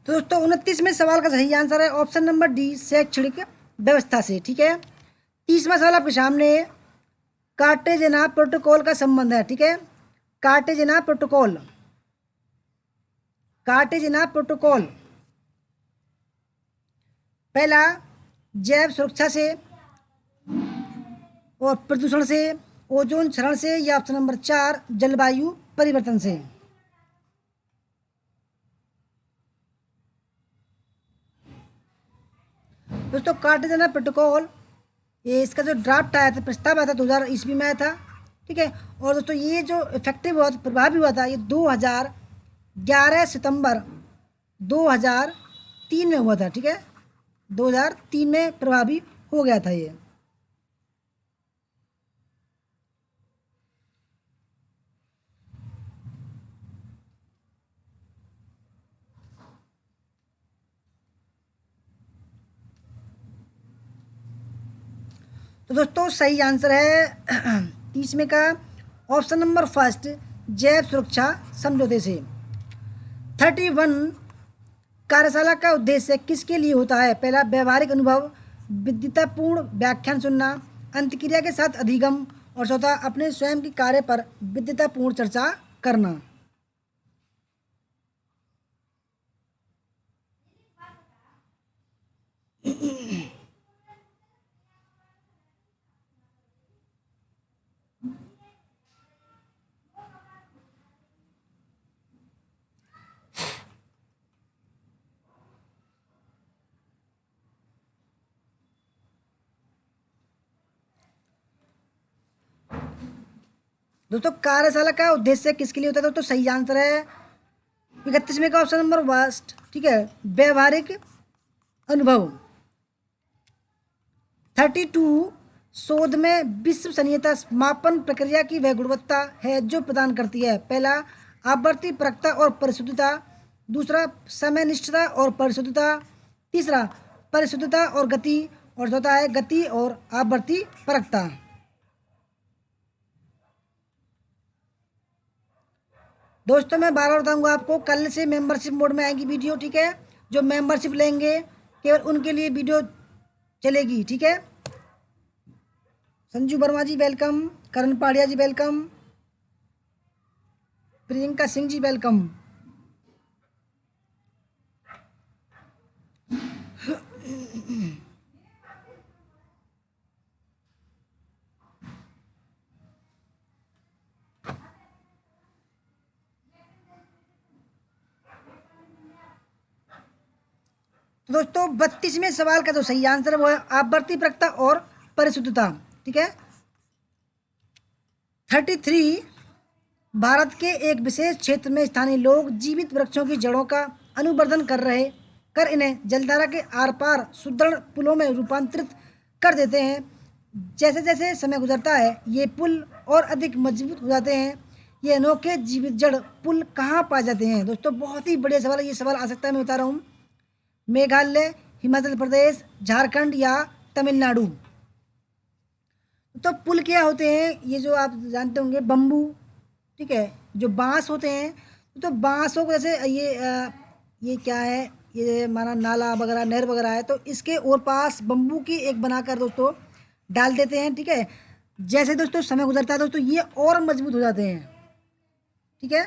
A: तो दोस्तों 29वें सवाल का सही आंसर है ऑप्शन नंबर डी शैक्षणिक व्यवस्था से। ठीक है, 30वां सवाल आपके सामने कार्टेजेना प्रोटोकॉल का संबंध है। ठीक है, कार्टेजेना प्रोटोकॉल, कार्टेजेना प्रोटोकॉल पहला जैव सुरक्षा से और प्रदूषण से, ओजोन क्षरण से, या ऑप्शन नंबर 4 जलवायु परिवर्तन से। दोस्तों कार्टेजेना प्रोटोकॉल ये इसका जो ड्राफ्ट आया था, प्रस्ताव आया था 2000 ईस्वी में आया था। ठीक है, और दोस्तों ये जो इफेक्टिव हुआ था, प्रभावी हुआ था, ये 2011 सितंबर 2003 में हुआ था। ठीक है, 2003 में प्रभावी हो गया था ये। तो दोस्तों सही आंसर है 30वें का ऑप्शन नंबर फर्स्ट जैव सुरक्षा समझौते से। 31 कार्यशाला का उद्देश्य किसके लिए होता है? पहला व्यवहारिक अनुभव, विद्वतापूर्ण व्याख्यान सुनना, अंतक्रिया के साथ अधिगम, और चौथा अपने स्वयं के कार्य पर विद्वतापूर्ण चर्चा करना। दोस्तों कार्यशाला का उद्देश्य किसके लिए होता है? दोस्तों सही आंसर है 31वें का ऑप्शन नंबर फर्स्ट। ठीक है, व्यवहारिक अनुभव। 32 शोध में विश्वसनीयता मापन प्रक्रिया की वह गुणवत्ता है जो प्रदान करती है पहला आवर्ती परखता और परिशुद्धता, दूसरा समयनिष्ठता और परिशुद्धता, तीसरा परिशुद्धता और गति, और चौथा है गति और आवर्ती परखता। दोस्तों मैं बार बार बताऊंगा आपको, कल से मेंबरशिप मोड में आएगी वीडियो, ठीक है। जो मेंबरशिप लेंगे केवल उनके लिए वीडियो चलेगी, ठीक है। संजू वर्मा जी वेलकम, करण पाड़िया जी वेलकम, प्रियंका सिंह जी वेलकम। तो दोस्तों 32वें सवाल का जो सही आंसर है वो है आवर्ती प्रक्रिया और परिशुद्धता, ठीक है। 33, भारत के एक विशेष क्षेत्र में स्थानीय लोग जीवित वृक्षों की जड़ों का अनुवर्धन कर इन्हें जलधारा के आर पार सुदृढ़ पुलों में रूपांतरित कर देते हैं। जैसे जैसे समय गुजरता है ये पुल और अधिक मजबूत हो जाते हैं। ये अनोखे जीवित जड़ पुल कहाँ पाए जाते हैं? दोस्तों बहुत ही बढ़िया सवाल है, ये सवाल आ सकता है, मैं बता रहा हूँ। मेघालय, हिमाचल प्रदेश, झारखंड या तमिलनाडु। तो पुल क्या होते हैं? ये जो आप जानते होंगे बम्बू, ठीक है, जो बांस होते हैं। तो बांसों को जैसे ये क्या है, ये हमारा नाला वगैरह नहर वगैरह है, तो इसके और पास बम्बू की एक बनाकर दोस्तों डाल देते हैं, ठीक है। जैसे दोस्तों समय गुजरता है दोस्तों ये और मजबूत हो जाते हैं, ठीक है।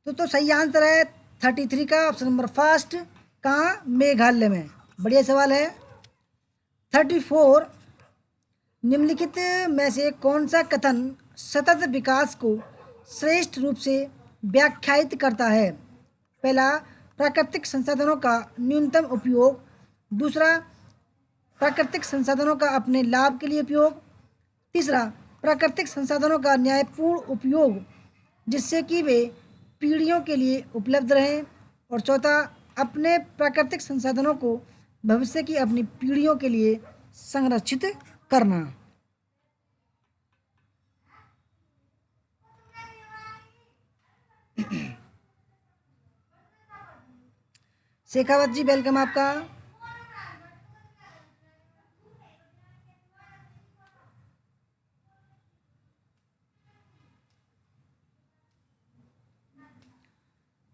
A: तो सही आंसर है 33 का ऑप्शन नंबर फर्स्ट, कहाँ? मेघालय में। बढ़िया सवाल है। 34, निम्नलिखित में से कौन सा कथन सतत विकास को श्रेष्ठ रूप से व्याख्यायित करता है? पहला, प्राकृतिक संसाधनों का न्यूनतम उपयोग। दूसरा, प्राकृतिक संसाधनों का अपने लाभ के लिए उपयोग। तीसरा, प्राकृतिक संसाधनों का न्यायपूर्ण उपयोग जिससे कि वे पीढ़ियों के लिए उपलब्ध रहें। और चौथा, अपने प्राकृतिक संसाधनों को भविष्य की अपनी पीढ़ियों के लिए संरक्षित करना। शेखावत जी वेलकम आपका।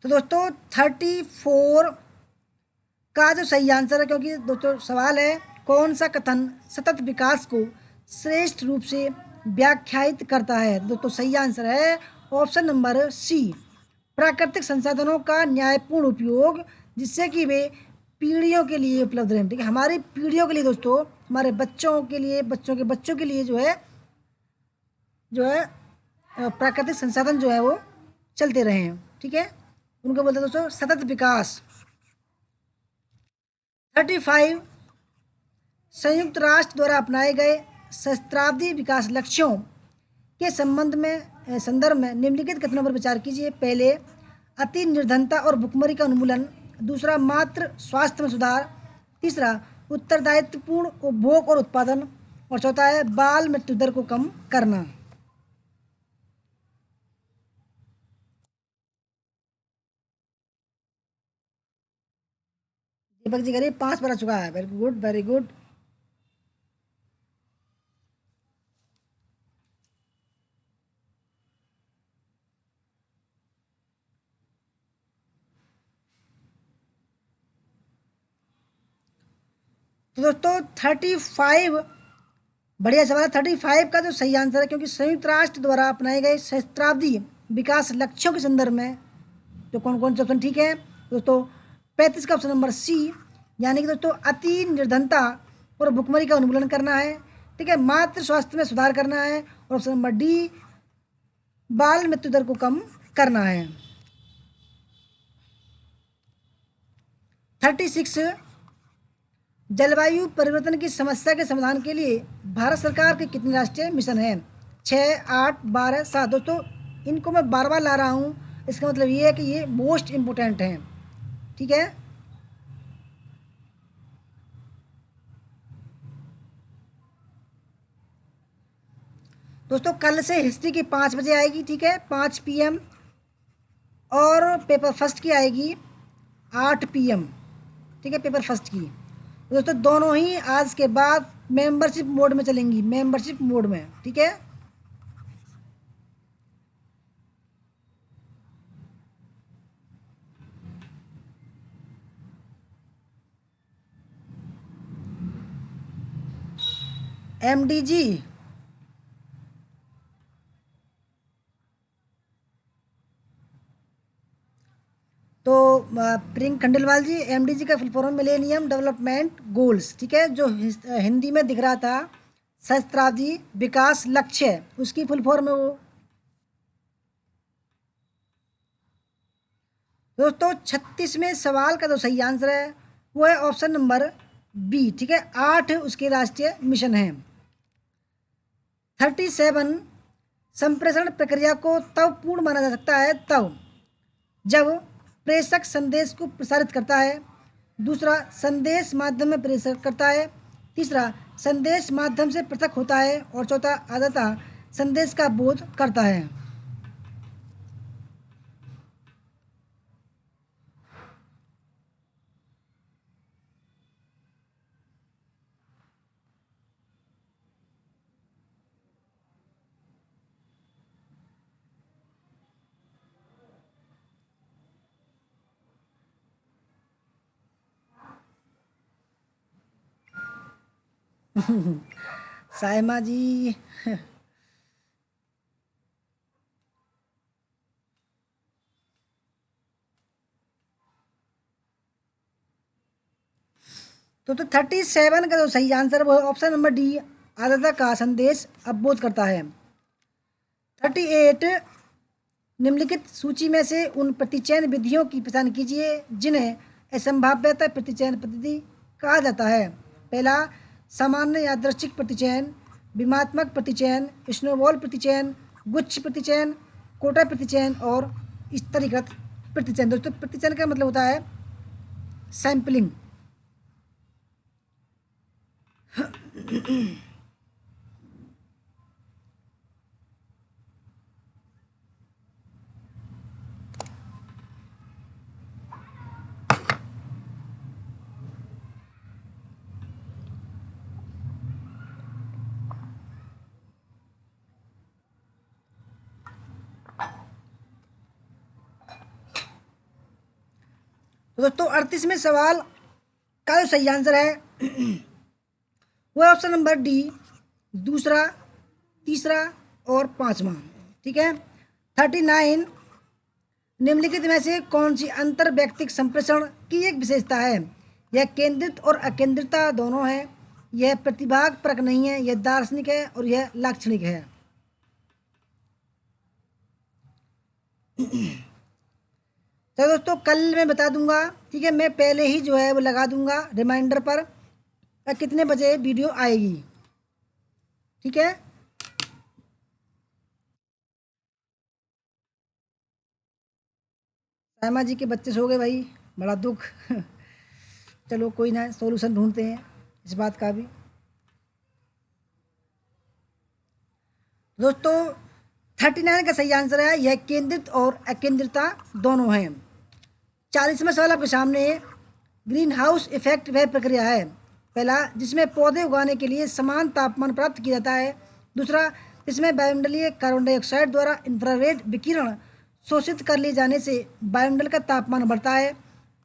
A: तो दोस्तों 34 का जो सही आंसर है, क्योंकि दोस्तों सवाल है कौन सा कथन सतत विकास को श्रेष्ठ रूप से व्याख्यायित करता है। दोस्तों सही आंसर है ऑप्शन नंबर सी, प्राकृतिक संसाधनों का न्यायपूर्ण उपयोग जिससे कि वे पीढ़ियों के लिए उपलब्ध रहें, ठीक है। हमारी पीढ़ियों के लिए दोस्तों, हमारे बच्चों के लिए, बच्चों के बच्चों के लिए जो है प्राकृतिक संसाधन जो है वो चलते रहें, ठीक है। उनको बोलते हैं दोस्तों सतत विकास। 35, संयुक्त राष्ट्र द्वारा अपनाए गए सहस्त्राब्दी विकास लक्ष्यों के संदर्भ में निम्नलिखित कथनों पर विचार कीजिए। पहले, अति निर्धनता और भुखमरी का उन्मूलन। दूसरा, मातृ स्वास्थ्य में सुधार। तीसरा, उत्तरदायित्वपूर्ण उपभोग और उत्पादन। और चौथा है बाल मृत्यु दर को कम करना। दीपक जी करिए 5 बार आ चुका है, वेरी गुड वेरी गुड। तो दोस्तों 35 बढ़िया सवाल है। 35 का जो सही आंसर है, क्योंकि संयुक्त राष्ट्र द्वारा अपनाए गए सहस्त्राब्दी विकास लक्ष्यों के संदर्भ में तो कौन कौन से ऑप्शन ठीक है दोस्तों? 35 का ऑप्शन नंबर सी, यानी कि दोस्तों अति निर्धनता और भुखमरी का उन्मूलन करना है, ठीक है। मातृ स्वास्थ्य में सुधार करना है। और ऑप्शन नंबर डी, बाल मृत्यु दर को कम करना है। 36, जलवायु परिवर्तन की समस्या के समाधान के लिए भारत सरकार के कितने राष्ट्रीय मिशन हैं? 6, 8, 12, 7। दोस्तों इनको मैं बार बार ला रहा हूँ, इसका मतलब ये है कि ये मोस्ट इम्पोर्टेंट हैं, ठीक है। दोस्तों कल से हिस्ट्री की 5 बजे आएगी, ठीक है, 5 PM। और पेपर फर्स्ट की आएगी 8 PM, ठीक है, पेपर फर्स्ट की। दोस्तों दोनों ही आज के बाद मेंबरशिप मोड में चलेंगी, मेंबरशिप मोड में, ठीक है। MDG। तो प्रियंक खंडेलवाल जी, MDG का full form millennium development goals, ठीक है, जो हिंदी में दिख रहा था सहस्त्राब्दी विकास लक्ष्य, उसकी फुल फॉर्म है वो। दोस्तों 36वें सवाल का जो सही आंसर है वो है ऑप्शन नंबर बी, ठीक है, 8 उसके राष्ट्रीय मिशन हैं। 37, संप्रेषण प्रक्रिया को तब पूर्ण माना जा सकता है तब जब प्रेषक संदेश को प्रसारित करता है, दूसरा संदेश माध्यम में प्रेषित करता है, तीसरा संदेश माध्यम से पृथक होता है, और चौथा अंततः संदेश का बोध करता है। सायमा जी। तो 37 का जो सही आंसर वो है ऑप्शन नंबर डी, आर्द्रता का संदेश अवबोध करता है। 38, निम्नलिखित सूची में से उन प्रतिचयन विधियों की पहचान कीजिए जिन्हें असंभाव्यता प्रतिचयन पद्धति कहा जाता है। पहला, सामान्य यादृच्छिक प्रतिचयन, विमात्मक प्रतिचयन, स्नोबॉल प्रतिचयन, गुच्छ प्रतिचयन, कोटा प्रतिचयन और स्तरीकृत प्रतिचयन। दोस्तों प्रतिचयन का मतलब होता है सैंपलिंग। तो दोस्तों 38वें सवाल का जो सही आंसर है वो है ऑप्शन नंबर डी, दूसरा, तीसरा और पांचवा, ठीक है। 39, निम्नलिखित में से कौन सी अंतर व्यक्तिक संप्रेषण की एक विशेषता है? यह केंद्रित और अकेंद्रिता दोनों है, यह प्रतिभाग परक नहीं है, यह दार्शनिक है और यह लाक्षणिक है। तो दोस्तों कल मैं बता दूंगा, ठीक है, मैं पहले ही जो है वो लगा दूंगा रिमाइंडर पर कितने बजे वीडियो आएगी, ठीक है। सायमा जी के बच्चे सो गए भाई, बड़ा दुख। चलो कोई ना, सॉल्यूशन ढूंढते हैं इस बात का भी। दोस्तों 39 का सही आंसर है यह केंद्रित और अकेंद्रिता दोनों हैं। 40वां सवाल आपके सामने है, ग्रीन हाउस इफेक्ट वह प्रक्रिया है, पहला जिसमें पौधे उगाने के लिए समान तापमान प्राप्त किया जाता है, दूसरा जिसमें वायुमंडलीय कार्बन डाइऑक्साइड द्वारा इंफ्रारेड विकिरण शोषित कर लिए जाने से वायुमंडल का तापमान बढ़ता है,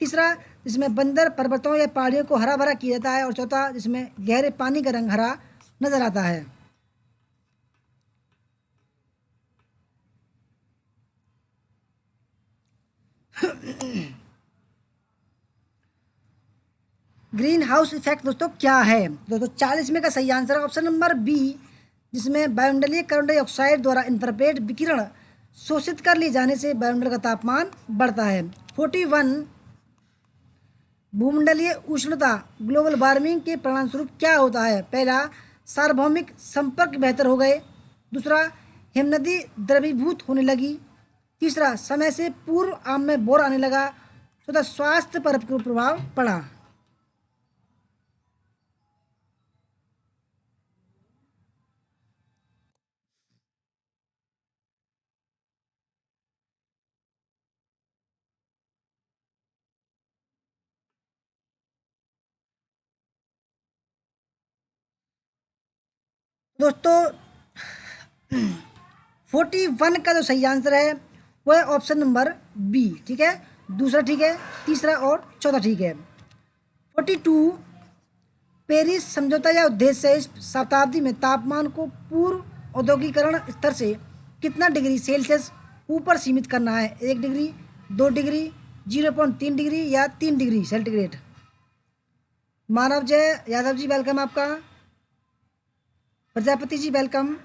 A: तीसरा जिसमें बंदर पर्वतों या पहाड़ियों को हरा भरा किया जाता है, और चौथा जिसमें गहरे पानी का रंग हरा नजर आता है। ग्रीन हाउस इफेक्ट दोस्तों क्या है? दोस्तों 40 का सही आंसर है ऑप्शन नंबर बी, जिसमें वायुमंडलीय कार्बन डाइऑक्साइड द्वारा इंफ्रारेड विकिरण शोषित कर लिए जाने से वायुमंडल का तापमान बढ़ता है। 41, भूमंडलीय उष्णता ग्लोबल वार्मिंग के परिणामस्वरूप क्या होता है? पहला सार्वभौमिक संपर्क बेहतर हो गए, दूसरा हिमनदी द्रवीभूत होने लगी, तीसरा समय से पूर्व आम में बोर आने लगा, चौथा स्वास्थ्य पर प्रभाव पड़ा। दोस्तों 41 का जो सही आंसर है वो है ऑप्शन नंबर बी, ठीक है, दूसरा ठीक है, तीसरा और चौथा ठीक है। 42, पेरिस समझौता या उद्देश्य है इस शताब्दी में तापमान को पूर्व औद्योगिकरण स्तर से कितना डिग्री सेल्सियस ऊपर सीमित करना है? 1 डिग्री, 2 डिग्री, 0.3 डिग्री या 3 डिग्री सेंटीग्रेड। मानव जय यादव जी वेलकम आपका। Prajapati ji welcome.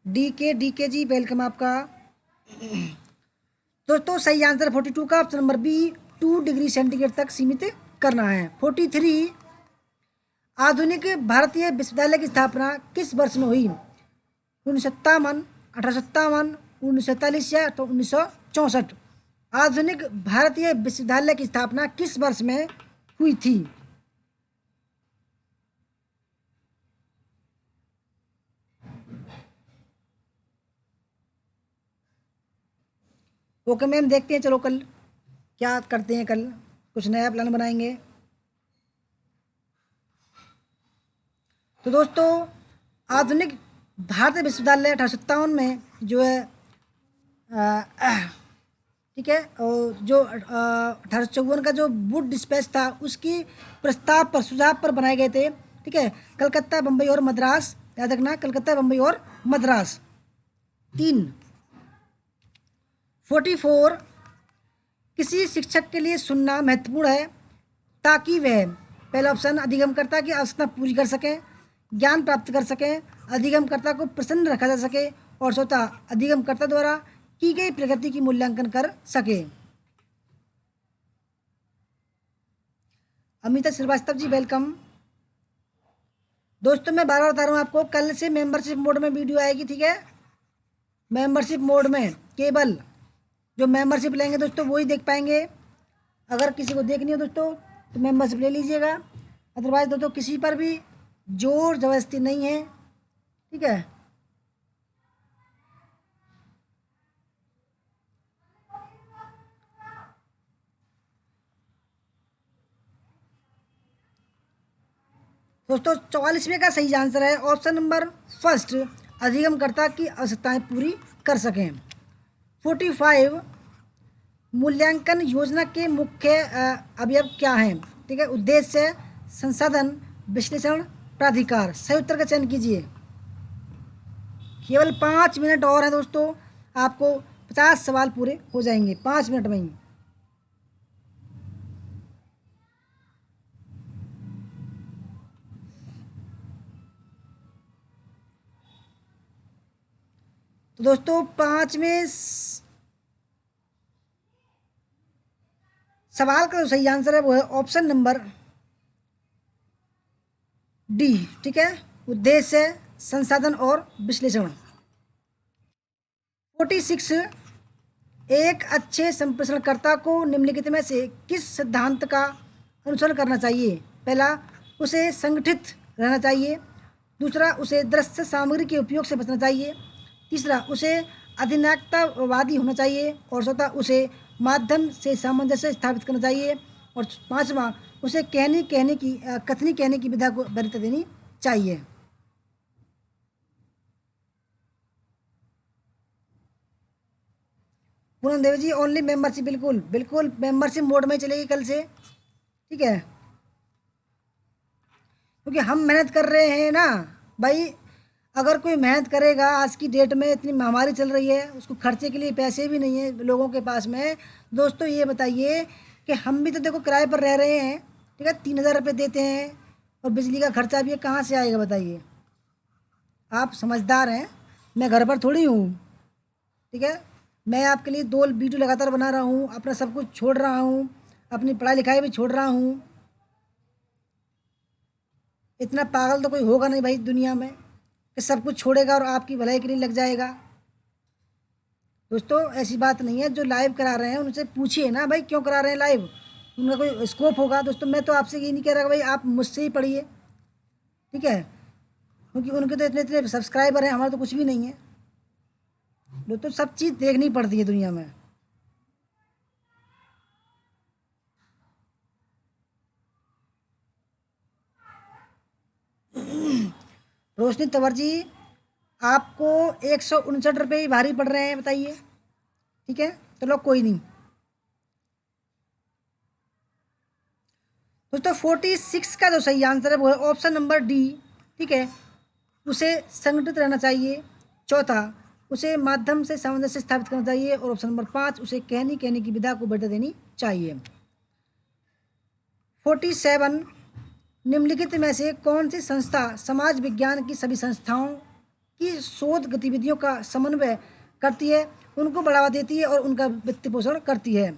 A: DK ji welcome आपका। दोस्तों सही आंसर 42 का option number B 2 degree centigrade तक सीमित करना है। 43 आधुनिक भारतीय विश्वविद्यालय की स्थापना किस वर्ष में हुई? 1957, 1857, 1947 या तो 1964। आधुनिक भारतीय विश्वविद्यालय की स्थापना किस वर्ष में हुई थी? ओके मैम, देखते हैं चलो कल क्या करते हैं। कल कुछ नया प्लान बनाएंगे। तो दोस्तों आधुनिक भारतीय विश्वविद्यालय 1857 में जो है ठीक है, और जो 1854 का जो वुड डिस्पैच था उसकी प्रस्ताव पर सुझाव पर बनाए गए थे। ठीक है, कलकत्ता, बम्बई और मद्रास, याद रखना कलकत्ता, बम्बई और मद्रास। 3 44 किसी शिक्षक के लिए सुनना महत्वपूर्ण है ताकि वह पहला ऑप्शन अधिगमकर्ता की आवश्यकता पूरी कर सकें, ज्ञान प्राप्त कर सकें, अधिगमकर्ता को प्रसन्न रखा जा सके और चौथा अधिगमकर्ता द्वारा की गई प्रगति की मूल्यांकन कर सके। अमिता श्रीवास्तव जी वेलकम। दोस्तों मैं बार बार बता रहा हूँ आपको, कल से मेंबरशिप मोड में वीडियो आएगी। ठीक है, मेंबरशिप मोड में केवल जो मेंबरशिप लेंगे दोस्तों वही देख पाएंगे। अगर किसी को देखनी हो दोस्तों तो मेंबरशिप ले लीजिएगा, अदरवाइज दोस्तों किसी पर भी जोर जबरदस्ती नहीं है। ठीक है, दोस्तों 44वें का सही आंसर है ऑप्शन नंबर फर्स्ट, अधिगमकर्ता की आवश्यकताएं पूरी कर सकें। 45 मूल्यांकन योजना के मुख्य अवयव क्या हैं? ठीक है, उद्देश्य, संसाधन, विश्लेषण, प्राधिकार। सही उत्तर का चयन कीजिए। केवल 5 मिनट और हैं दोस्तों, आपको 50 सवाल पूरे हो जाएंगे 5 मिनट में ही। तो दोस्तों 5वें सवाल का जो सही आंसर है वो है ऑप्शन नंबर डी। ठीक है, उद्देश्य, संसाधन और विश्लेषण। 46 एक अच्छे संप्रेषणकर्ता को निम्नलिखित में से किस सिद्धांत का अनुसरण करना चाहिए? पहला, उसे संगठित रहना चाहिए। दूसरा, उसे दृश्य सामग्री के उपयोग से बचना चाहिए। तीसरा, उसे अधिनायकतावादी होना चाहिए। और चौथा, उसे माध्यम से सामंजस्य स्थापित करना चाहिए। और पांचवा, उसे कथनी कहने की विधा को वरीयता देनी चाहिए। पूनम देवी जी ओनली मेंबरशिप, बिल्कुल बिल्कुल मेंबरशिप मोड में चलेगी कल से। ठीक है, क्योंकि हम मेहनत कर रहे हैं ना भाई। अगर कोई मेहनत करेगा, आज की डेट में इतनी महामारी चल रही है, उसको खर्चे के लिए पैसे भी नहीं है लोगों के पास में। दोस्तों ये बताइए कि हम भी तो देखो किराए पर रह रहे हैं। ठीक है, 3,000 रुपये देते हैं और बिजली का खर्चा भी है, कहाँ से आएगा बताइए? आप समझदार हैं, मैं घर पर थोड़ी हूँ। ठीक है, मैं आपके लिए 2 वीडियो लगातार बना रहा हूँ, अपना सब कुछ छोड़ रहा हूँ, अपनी पढ़ाई लिखाई भी छोड़ रहा हूँ। इतना पागल तो कोई होगा नहीं भाई दुनिया में कि सब कुछ छोड़ेगा और आपकी भलाई के लिए लग जाएगा। दोस्तों ऐसी बात नहीं है। जो लाइव करा रहे हैं उनसे पूछिए ना भाई क्यों करा रहे हैं लाइव, उनका कोई स्कोप होगा। दोस्तों मैं तो आपसे ये नहीं कह रहा भाई आप मुझसे ही पढ़िए। ठीक है, क्योंकि उनके तो इतने इतने सब्सक्राइबर हैं, हमारा तो कुछ भी नहीं है। दोस्तों सब चीज़ देखनी पड़ती है दुनिया में। रोशनी तंवर जी, आपको 169 रुपये ही भारी पड़ रहे हैं, बताइए। ठीक है, चलो कोई नहीं। दोस्तों 46 का जो सही आंसर है वो है ऑप्शन नंबर डी। ठीक है, उसे संगठित रहना चाहिए। चौथा, उसे माध्यम से सामंजस्य स्थापित करना चाहिए। और ऑप्शन नंबर 5, उसे कहनी कहने की विधा को बढ़ा देनी चाहिए। 47, निम्नलिखित में से कौन सी संस्था समाज विज्ञान की सभी संस्थाओं की शोध गतिविधियों का समन्वय करती है, उनको बढ़ावा देती है और उनका वित्त पोषण करती है?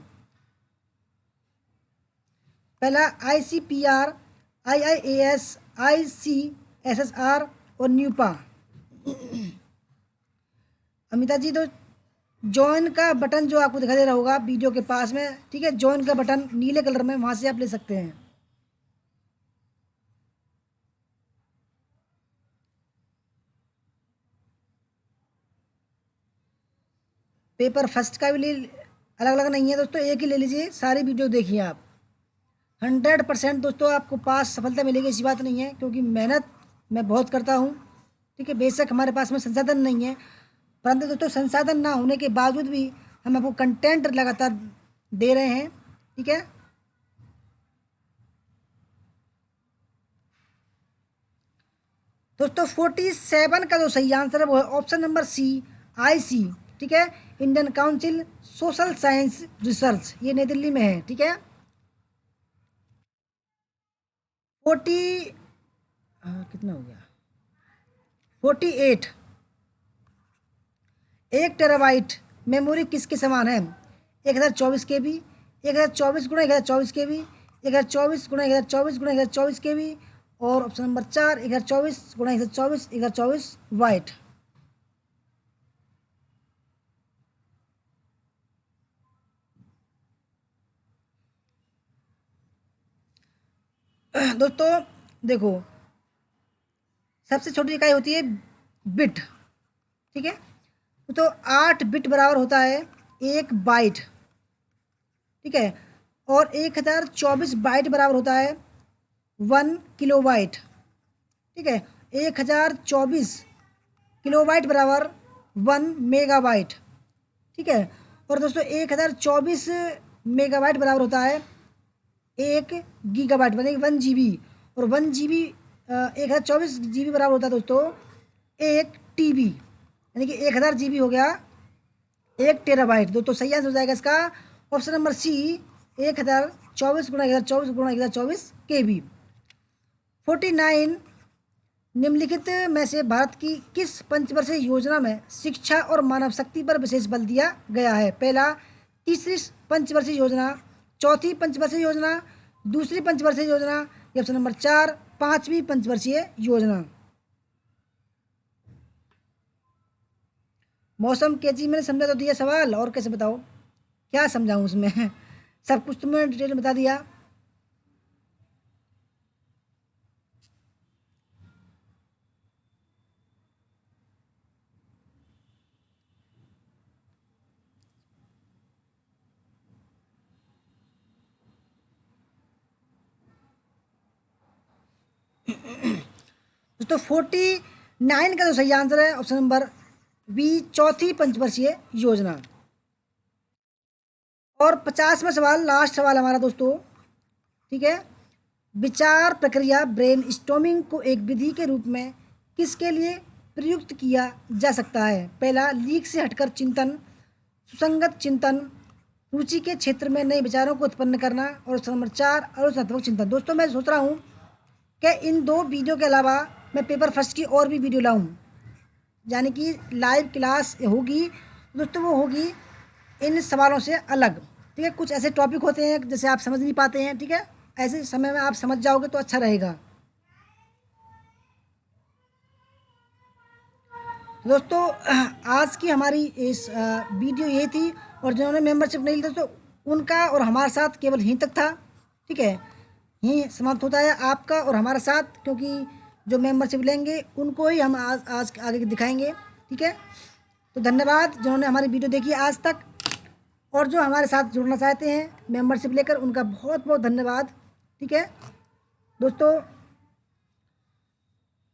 A: पहला ICPR, IIAS, ICSSR और न्यूपा। अमिता जी, तो ज्वाइन का बटन जो आपको दिखाई दे रहा होगा वीडियो के पास में, ठीक है, ज्वाइन का बटन नीले कलर में, वहां से आप ले सकते हैं। पेपर फर्स्ट का भी ले, अलग अलग नहीं है दोस्तों, एक ही ले लीजिए, सारी वीडियो देखिए आप। 100% दोस्तों आपको पास सफलता मिलेगी, ऐसी बात नहीं है, क्योंकि मेहनत मैं बहुत करता हूँ। ठीक है, बेशक हमारे पास में संसाधन नहीं है, परंतु दोस्तों संसाधन ना होने के बावजूद भी हम आपको कंटेंट लगातार दे रहे हैं। ठीक है, दोस्तों 47 का जो सही आंसर है वो है ऑप्शन नंबर सी, IC। ठीक है, Indian council social science research, ये नई दिल्ली में है। ठीक है, 40 कितना हो गया, 48, 1 टेराबाइट मेमोरी किसके समान है? 1024 KB, 1024 × 1024 KB, 1024 × 1024 × 1024 और ऑप्शन नंबर 4, 1024 × 1024 वाइट। दोस्तों देखो, सबसे छोटी इकाई होती है बिट। ठीक है, तो 8 बिट बराबर होता है 1 बाइट। ठीक है, और 1024 बाइट बराबर होता है 1 किलोबाइट। ठीक है, 1024 किलोबाइट बराबर 1 मेगाबाइट। ठीक है, और दोस्तों 1024 मेगाबाइट बराबर होता है 1 गीगाबाइट, यानी 1 GB। और 1 GB, 1024 GB बराबर होता है दोस्तों 1 TB, यानी कि 1000 GB हो गया 1 टेराबाइट। दोस्तों सही आंसर हो जाएगा इसका ऑप्शन नंबर सी, 1024 × 1024 × 1024 KB। 49, निम्नलिखित में से भारत की किस पंचवर्षीय योजना में शिक्षा और मानव शक्ति पर विशेष बल दिया गया है? पहला तीसरी पंचवर्षीय योजना, चौथी पंचवर्षीय योजना, दूसरी पंचवर्षीय योजना, या ऑप्शन नंबर 4, पांचवी पंचवर्षीय योजना? मौसम के जी, मैंने समझा तो दिया सवाल, और कैसे बताओ, क्या समझाऊं उसमें? सब कुछ तुमने डिटेल में बता दिया। दोस्तों 49 का जो सही आंसर है ऑप्शन नंबर बी, चौथी पंचवर्षीय योजना। और 50वां सवाल, लास्ट सवाल हमारा दोस्तों। ठीक है, विचार प्रक्रिया ब्रेन स्टॉर्मिंग को एक विधि के रूप में किसके लिए प्रयुक्त किया जा सकता है? पहला लीक से हटकर चिंतन, सुसंगत चिंतन, रुचि के क्षेत्र में नए विचारों को उत्पन्न करना, और ऑप्शन नंबर 4, आलोचनात्मक चिंतन। दोस्तों मैं सोच रहा हूँ कि इन 2 वीडियो के अलावा मैं पेपर फर्स्ट की और भी वीडियो लाऊं, यानी कि लाइव क्लास होगी दोस्तों, वो होगी इन सवालों से अलग। ठीक है, कुछ ऐसे टॉपिक होते हैं जैसे आप समझ नहीं पाते हैं। ठीक है, ऐसे समय में आप समझ जाओगे तो अच्छा रहेगा। दोस्तों आज की हमारी इस वीडियो ये थी, और जिन्होंने मेंबरशिप नहीं ली दोस्तों, उनका और हमारे साथ केवल यहीं तक था। ठीक है, यहीं समाप्त होता है आपका और हमारा साथ, क्योंकि जो मेंबरशिप लेंगे उनको ही हम आज आगे दिखाएंगे। ठीक है, तो धन्यवाद जिन्होंने हमारी वीडियो देखी आज तक, और जो हमारे साथ जुड़ना चाहते हैं मेंबरशिप लेकर, उनका बहुत बहुत धन्यवाद। ठीक है दोस्तों,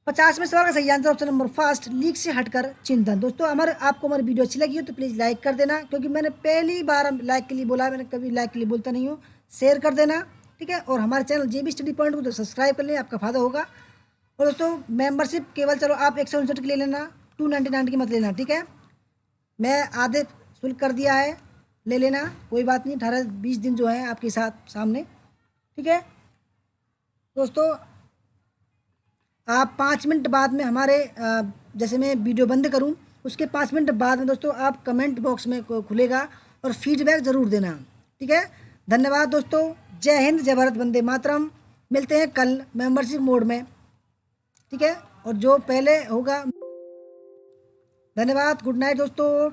A: 50 में सवाल का सही answer option number first, leak से हटकर चिंतन। दोस्तों आपको हमारी वीडियो अच्छी लगी हो तो प्लीज़ लाइक कर देना, क्योंकि मैंने पहली बार लाइक के लिए बोला है, मैंने कभी लाइक के लिए बोलता नहीं हूँ। शेयर कर देना, ठीक है। और हमारे चैनल JB स्टडी पॉइंट को तो सब्सक्राइब कर लें, आपका फ़ायदा होगा। और दोस्तों मेंबरशिप केवल चलो आप 159 की ले लेना, 299 की मत लेना, ठीक है। मैं आधे शुल्क कर दिया है, ले लेना, कोई बात नहीं। 18-20 दिन जो है आपके साथ सामने, ठीक है। दोस्तों आप 5 मिनट बाद में हमारे जैसे मैं वीडियो बंद करूं उसके 5 मिनट बाद में दोस्तों आप कमेंट बॉक्स में खुलेगा और फीडबैक ज़रूर देना, ठीक है। धन्यवाद दोस्तों, जय हिंद, जय भारत, वंदे मातरम। मिलते हैं कल मेंबरशिप मोड में, ठीक है। और जो पहले होगा, धन्यवाद, गुड नाइट दोस्तों।